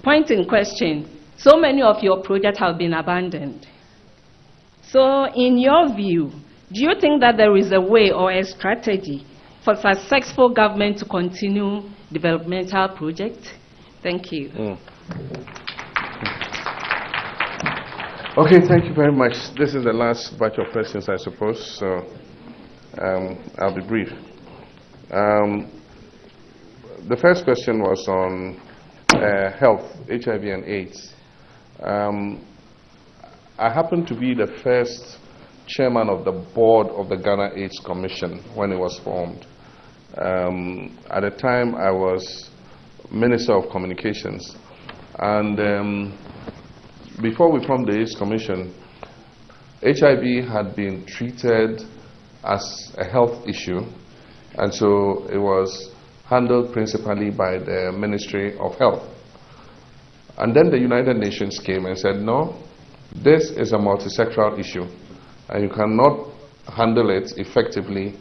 Point in question, so many of your projects have been abandoned. So in your view, do you think that there is a way or a strategy for successful government to continue developmental projects? Thank you. Okay, thank you very much. This is the last batch of questions, I suppose, so I'll be brief. The first question was on health, HIV and AIDS. I happen to be the first chairman of the board of the Ghana AIDS Commission when it was formed. At the time, I was Minister of Communications. And before we formed the AIDS Commission, HIV had been treated as a health issue, and so it was handled principally by the Ministry of Health. And then the United Nations came and said, no, this is a multisectoral issue, and you cannot handle it effectively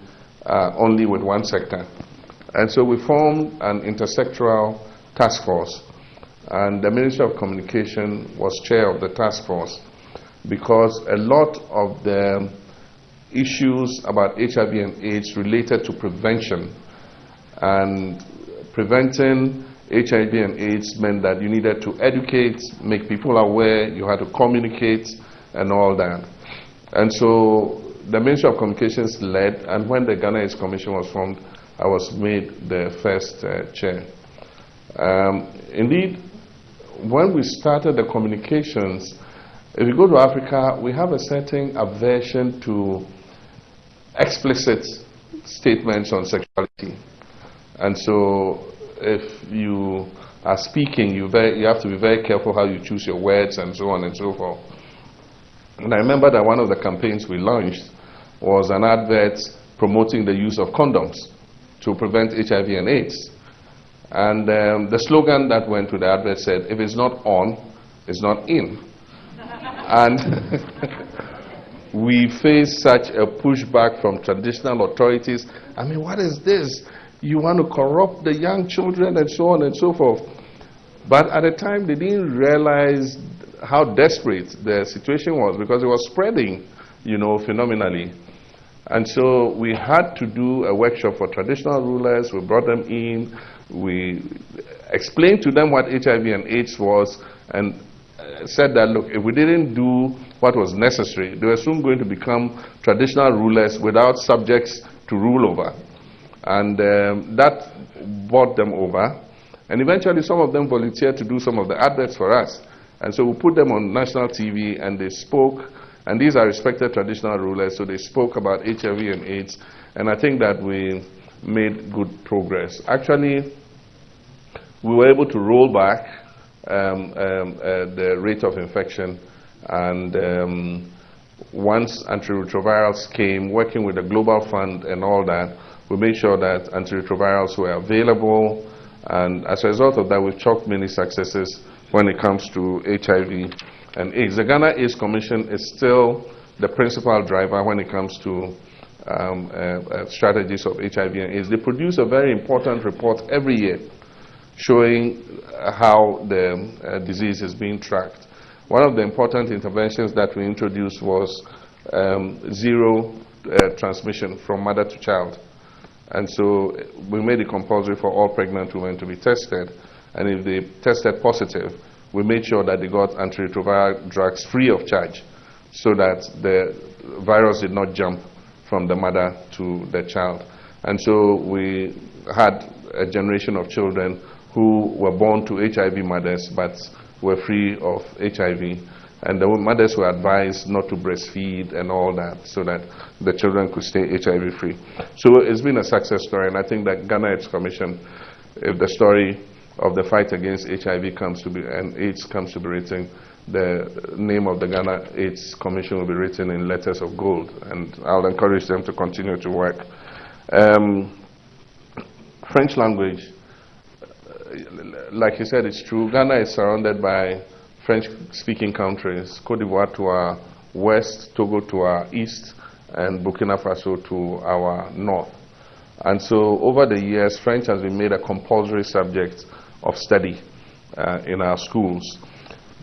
only with one sector. And so we formed an intersectoral task force, and the Minister of Communication was chair of the task force, because a lot of the issues about HIV and AIDS related to prevention, and preventing HIV and AIDS meant that you needed to educate, make people aware, you had to communicate and all that. And so the Ministry of Communications led, and when the Ghana AIDS Commission was formed, I was made the first chair. Indeed, when we started the communications, if you go to Africa, we have a certain aversion to explicit statements on sexuality. And so if you are speaking, you have to be very careful how you choose your words and so on and so forth. And I remember that one of the campaigns we launched was an advert promoting the use of condoms to prevent HIV and AIDS. And the slogan that went to the advert said, if it's not on, it's not in. And we faced such a pushback from traditional authorities. I mean, what is this? You want to corrupt the young children and so on and so forth. But at the time, they didn't realize how desperate the situation was, because it was spreading, phenomenally. And so we had to do a workshop for traditional rulers. We brought them in. We explained to them what HIV and AIDS was, and said that, look, if we didn't do what was necessary, they were soon going to become traditional rulers without subjects to rule over. And that brought them over. And eventually some of them volunteered to do some of the adverts for us. And so we put them on national TV, and they spoke. And these are respected traditional rulers, so they spoke about HIV and AIDS. And I think that we made good progress. Actually, we were able to roll back the rate of infection. And once antiretrovirals came, working with the Global Fund and all that, we made sure that antiretrovirals were available. And as a result of that, we've chalked many successes when it comes to HIV and AIDS. The Ghana AIDS Commission is still the principal driver when it comes to strategies of HIV and AIDS. They produce a very important report every year showing how the disease is being tracked. One of the important interventions that we introduced was zero transmission from mother to child. And so we made it compulsory for all pregnant women to be tested. And if they tested positive, we made sure that they got antiretroviral drugs free of charge, so that the virus did not jump from the mother to the child. And so we had a generation of children who were born to HIV mothers but were free of HIV. And the mothers were advised not to breastfeed and all that, so that the children could stay HIV free. So it's been a success story, and I think that Ghana AIDS Commission, if the story of the fight against HIV comes to be, and AIDS comes to be written, the name of the Ghana AIDS Commission will be written in letters of gold, and I'll encourage them to continue to work. French language, like you said, it's true. Ghana is surrounded by French-speaking countries, Cote d'Ivoire to our west, Togo to our east, and Burkina Faso to our north. And so over the years, French has been made a compulsory subject of study in our schools.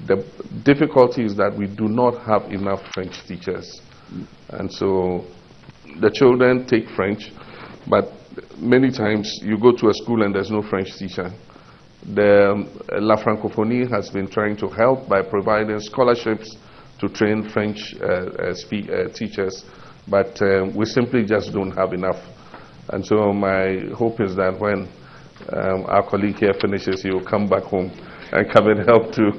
The difficulty is that we do not have enough French teachers. And so the children take French, but many times you go to a school and there's no French teacher. The La Francophonie has been trying to help by providing scholarships to train French teachers, but we simply just don't have enough. And so my hope is that when our colleague here finishes, he will come back home and come and help to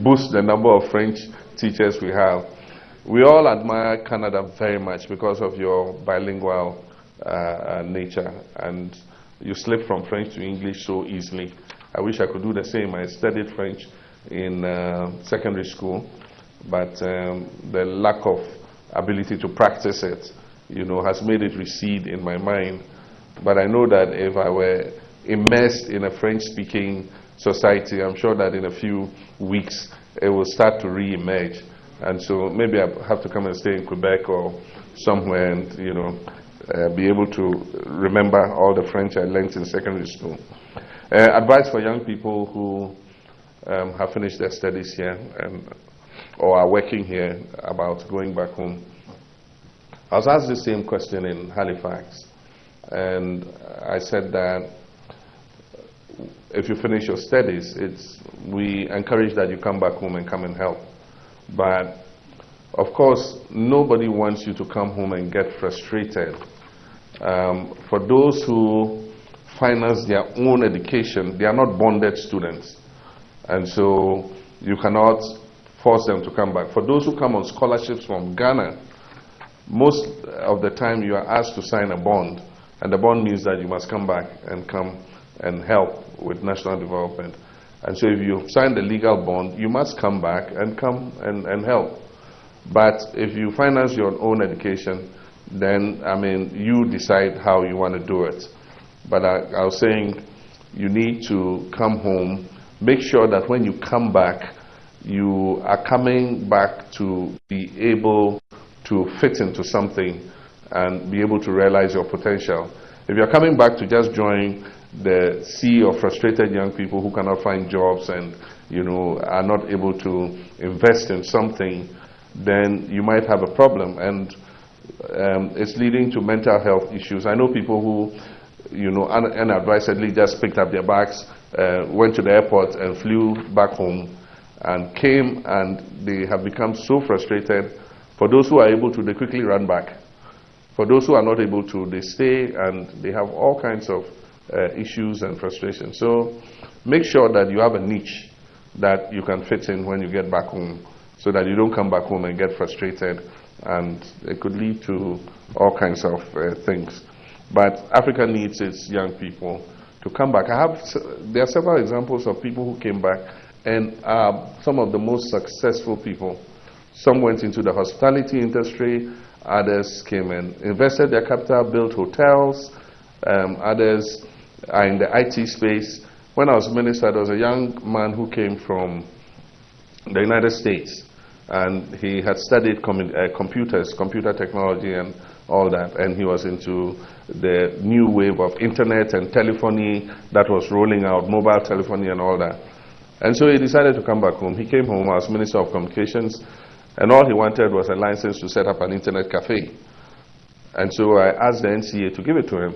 boost the number of French teachers we have. We all admire Canada very much because of your bilingual nature, and you slip from French to English so easily. I wish I could do the same. I studied French in secondary school, but the lack of ability to practice it, has made it recede in my mind. But I know that if I were immersed in a French-speaking society, I'm sure that in a few weeks it will start to re-emerge. And so maybe I have to come and stay in Quebec or somewhere and, be able to remember all the French I learned in secondary school. Advice for young people who have finished their studies here or are working here about going back home. I was asked the same question in Halifax, and I said that if you finish your studies, we encourage that you come back home and come and help. But of course, nobody wants you to come home and get frustrated. For those who finance their own education, they are not bonded students, and so you cannot force them to come back. For those who come on scholarships from Ghana, most of the time you are asked to sign a bond, and the bond means that you must come back and come and help with national development. And so if you sign the legal bond, you must come back and come and help. But if you finance your own education, then, you decide how you want to do it. But I was saying you need to come home, make sure that when you come back, you are coming back to be able to fit into something and be able to realize your potential. If you're coming back to just join the sea of frustrated young people who cannot find jobs and are not able to invest in something, then you might have a problem, and it's leading to mental health issues. I know people who unadvisedly just picked up their bags, went to the airport and flew back home and came, and they have become so frustrated. For those who are able to, they quickly run back. For those who are not able to, they stay, and they have all kinds of issues and frustrations. So make sure that you have a niche that you can fit in when you get back home, so that you don't come back home and get frustrated, and it could lead to all kinds of things. But Africa needs its young people to come back. There are several examples of people who came back and are some of the most successful people. Some went into the hospitality industry, others came and invested their capital, built hotels, others are in the IT space. When I was minister, there was a young man who came from the United States, and he had studied computer technology and all that, and he was into the new wave of internet and telephony that was rolling out, mobile telephony and all that. And so he decided to come back home. He came home as Minister of Communications, and all he wanted was a license to set up an internet cafe. And so I asked the NCA to give it to him.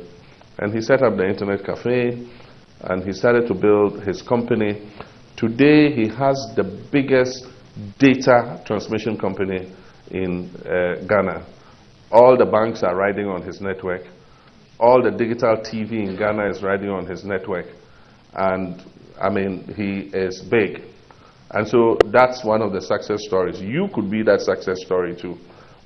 And he set up the internet cafe, and he started to build his company. Today, he has the biggest data transmission company in Ghana. All the banks are riding on his network. All the digital TV in Ghana is riding on his network. And, he is big. And so that's one of the success stories. You could be that success story too.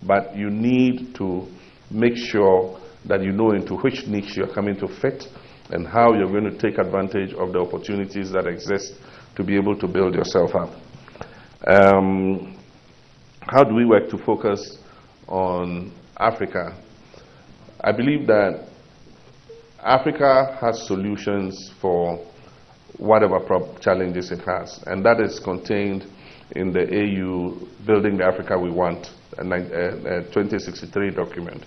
But you need to make sure that you know into which niche you're coming to fit and how you're going to take advantage of the opportunities that exist to be able to build yourself up. How do we work to focus on Africa? I believe that Africa has solutions for whatever challenges it has, and that is contained in the AU Building the Africa We Want, a 2063 document.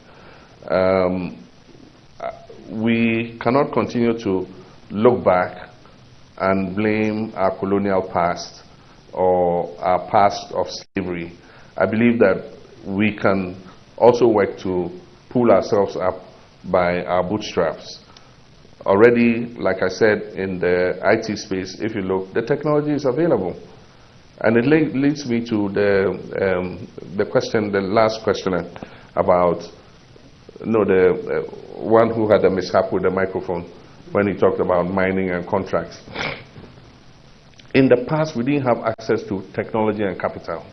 We cannot continue to look back and blame our colonial past or our past of slavery. I believe that we can also work to pull ourselves up by our bootstraps. Already, like I said, in the IT space, if you look, the technology is available. And it leads me to the question, the last questioner about, the one who had a mishap with the microphone when he talked about mining and contracts. In the past, we didn't have access to technology and capital.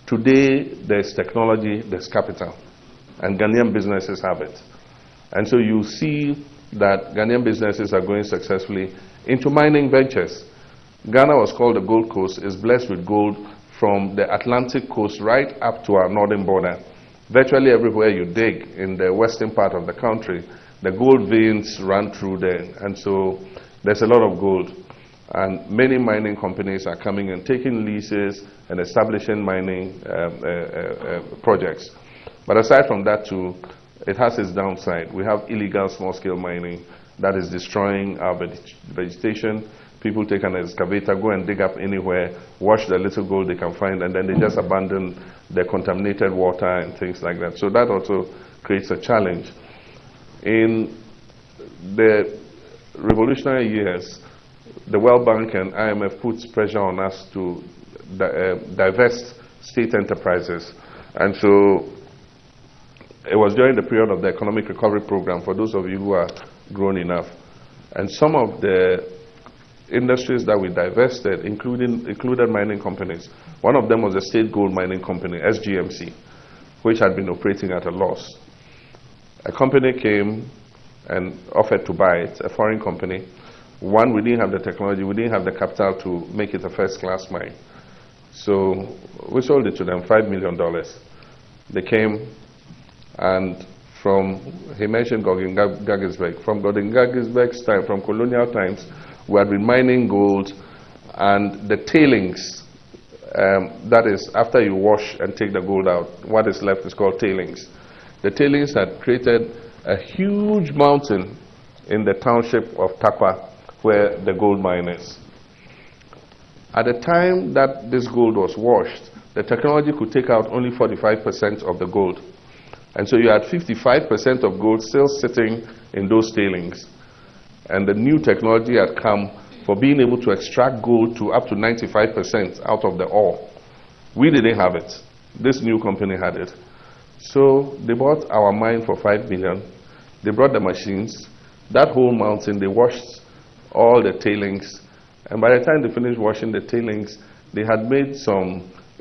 Today, there's technology, there's capital, and Ghanaian businesses have it. And so you see that Ghanaian businesses are going successfully into mining ventures. Ghana was called the Gold Coast, is blessed with gold from the Atlantic coast right up to our northern border. Virtually everywhere you dig in the western part of the country, the gold veins run through there, and so there's a lot of gold. And many mining companies are coming and taking leases and establishing mining projects. But aside from that too, it has its downside. We have illegal small-scale mining that is destroying our vegetation. People take an excavator, go and dig up anywhere, wash the little gold they can find, and then they just abandon the contaminated water and things like that. So that also creates a challenge. In the revolutionary years, the World Bank and IMF puts pressure on us to divest state enterprises. And so it was during the period of the Economic Recovery Program, for those of you who are grown enough. And some of the industries that we divested included mining companies. One of them was a state gold mining company, SGMC, which had been operating at a loss. A company came and offered to buy it, a foreign company. One, we didn't have the technology, we didn't have the capital to make it a first-class mine. So we sold it to them, $5 million. They came, and he mentioned Gordon Gaggisberg. From Gordon Gaggisberg's time, from colonial times, we had been mining gold, and the tailings, that is, after you wash and take the gold out, what is left is called tailings. The tailings had created a huge mountain in the township of Takwa, where the gold mine is. At the time that this gold was washed, the technology could take out only 45% of the gold. And so you had 55% of gold still sitting in those tailings. And the new technology had come for being able to extract gold to up to 95% out of the ore. We didn't have it. This new company had it. So they bought our mine for $5 million. They brought the machines. That whole mountain, they washed all the tailings. And by the time they finished washing the tailings, they had made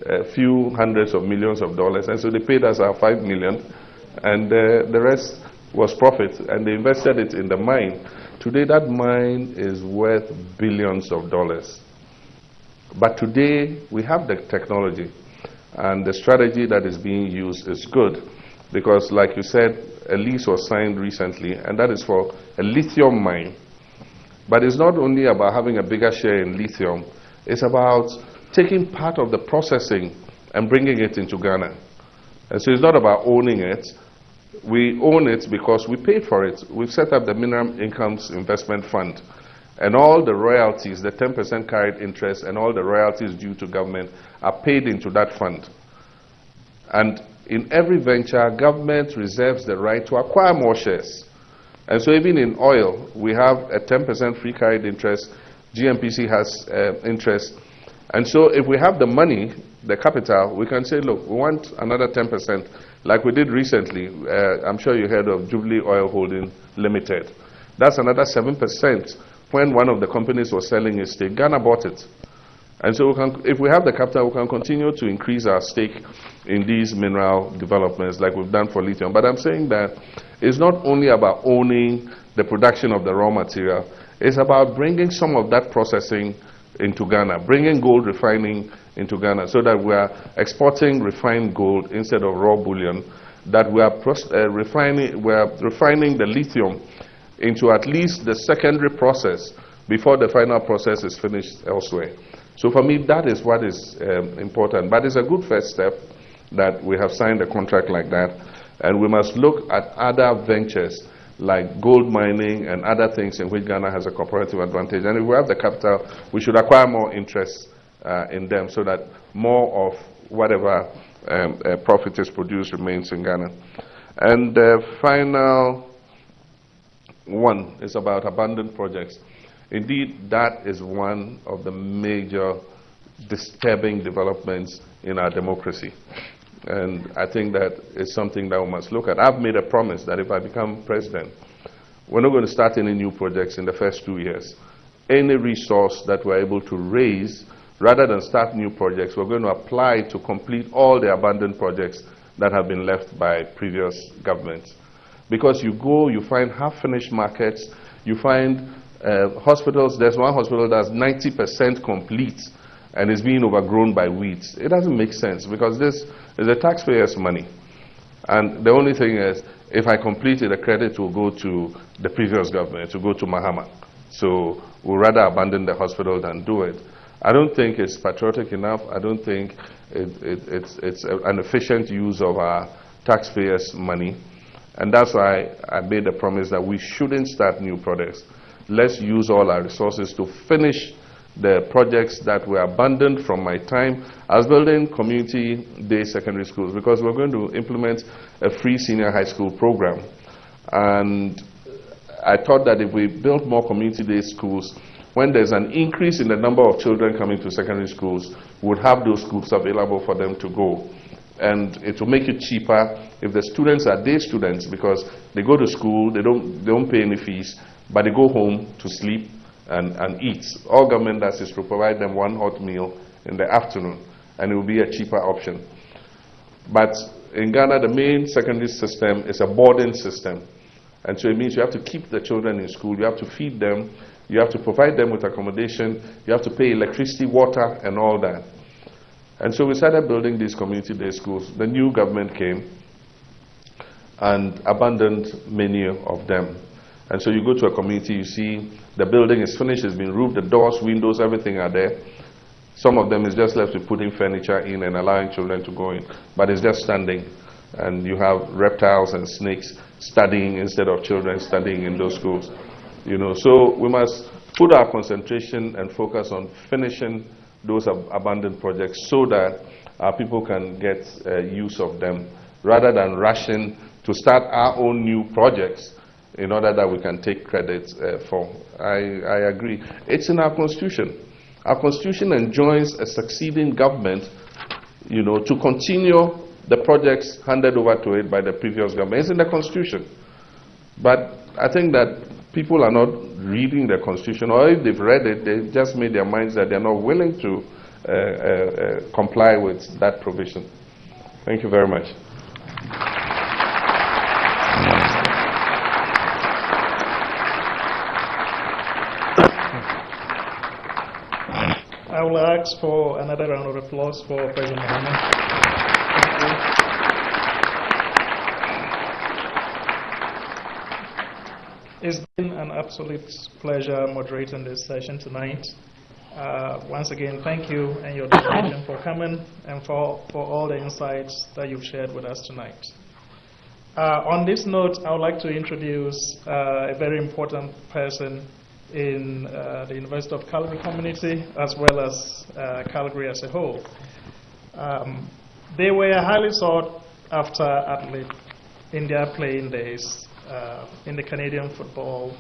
a few hundreds of millions of dollars. And so they paid us our $5 million. And the rest was profit. And they invested it in the mine. Today, that mine is worth billions of dollars. But today, we have the technology. And the strategy that is being used is good. Because, like you said, a lease was signed recently, and that is for a lithium mine. But it's not only about having a bigger share in lithium. It's about taking part of the processing and bringing it into Ghana. And so it's not about owning it. We own it because we paid for it. We've set up the Mineral Incomes Investment Fund. And all the royalties, the 10% carried interest, and all the royalties due to government are paid into that fund. And in every venture, government reserves the right to acquire more shares. And so even in oil, we have a 10% free carried interest. GMPC has interest. And so if we have the money, the capital, we can say, look, we want another 10%, like we did recently. I'm sure you heard of Jubilee Oil Holding Limited. That's another 7%. When one of the companies was selling its stake, Ghana bought it. And so if we have the capital, we can continue to increase our stake in these mineral developments like we've done for lithium. But I'm saying that it's not only about owning the production of the raw material, it's about bringing some of that processing into Ghana, bringing gold refining into Ghana so that we are exporting refined gold instead of raw bullion, that we are refining the lithium into at least the secondary process before the final process is finished elsewhere. So for me, that is what is important. But it's a good first step that we have signed a contract like that, and we must look at other ventures like gold mining and other things in which Ghana has a comparative advantage. And if we have the capital, we should acquire more interest in them so that more of whatever profit is produced remains in Ghana. And the final one is about abandoned projects. Indeed, that is one of the major disturbing developments in our democracy. And I think that is something that we must look at. I've made a promise that if I become president, we're not going to start any new projects in the first 2 years. Any resource that we're able to raise, rather than start new projects, we're going to apply to complete all the abandoned projects that have been left by previous governments. Because you go, you find half-finished markets, you find hospitals. There's one hospital that's 90% complete and is being overgrown by weeds. It doesn't make sense because this is the taxpayers' money. And the only thing is, if I complete it, the credit will go to the previous government, to go to Mahama. So we'll rather abandon the hospital than do it. I don't think it's patriotic enough. I don't think it's an efficient use of our taxpayers' money. And that's why I made the promise that we shouldn't start new projects. Let's use all our resources to finish the projects that were abandoned from my time as building community day secondary schools, because we're going to implement a free senior high school program. And I thought that if we built more community day schools, when there's an increase in the number of children coming to secondary schools, we would have those schools available for them to go. And it will make it cheaper if the students are day students, because they go to school, they don't pay any fees, but they go home to sleep and eat. All government does is to provide them one hot meal in the afternoon, and it will be a cheaper option. But in Ghana, the main secondary system is a boarding system. And so it means you have to keep the children in school, you have to feed them, you have to provide them with accommodation, you have to pay electricity, water, and all that. And so we started building these community day schools. The new government came and abandoned many of them. And so you go to a community, you see the building is finished, it's been roofed, the doors, windows, everything are there. Some of them is just left with putting furniture in and allowing children to go in. But it's just standing. And you have reptiles and snakes studying instead of children studying in those schools. You know, so we must put our concentration and focus on finishing those abandoned projects so that our people can get use of them, rather than rushing to start our own new projects in order that we can take credit for. I agree. It's in our constitution. Our constitution enjoins a succeeding government, you know, to continue the projects handed over to it by the previous government. It's in the constitution. But I think that people are not reading the constitution, or if they've read it, they've just made their minds that they're not willing to comply with that provision. Thank you very much. I will ask for another round of applause for President Mahama. It's been an absolute pleasure moderating this session tonight. Once again, thank you and your delegation for coming and for all the insights that you've shared with us tonight. On this note, I would like to introduce a very important person in the University of Calgary community, as well as Calgary as a whole. They were highly sought after athlete in their playing days in the Canadian football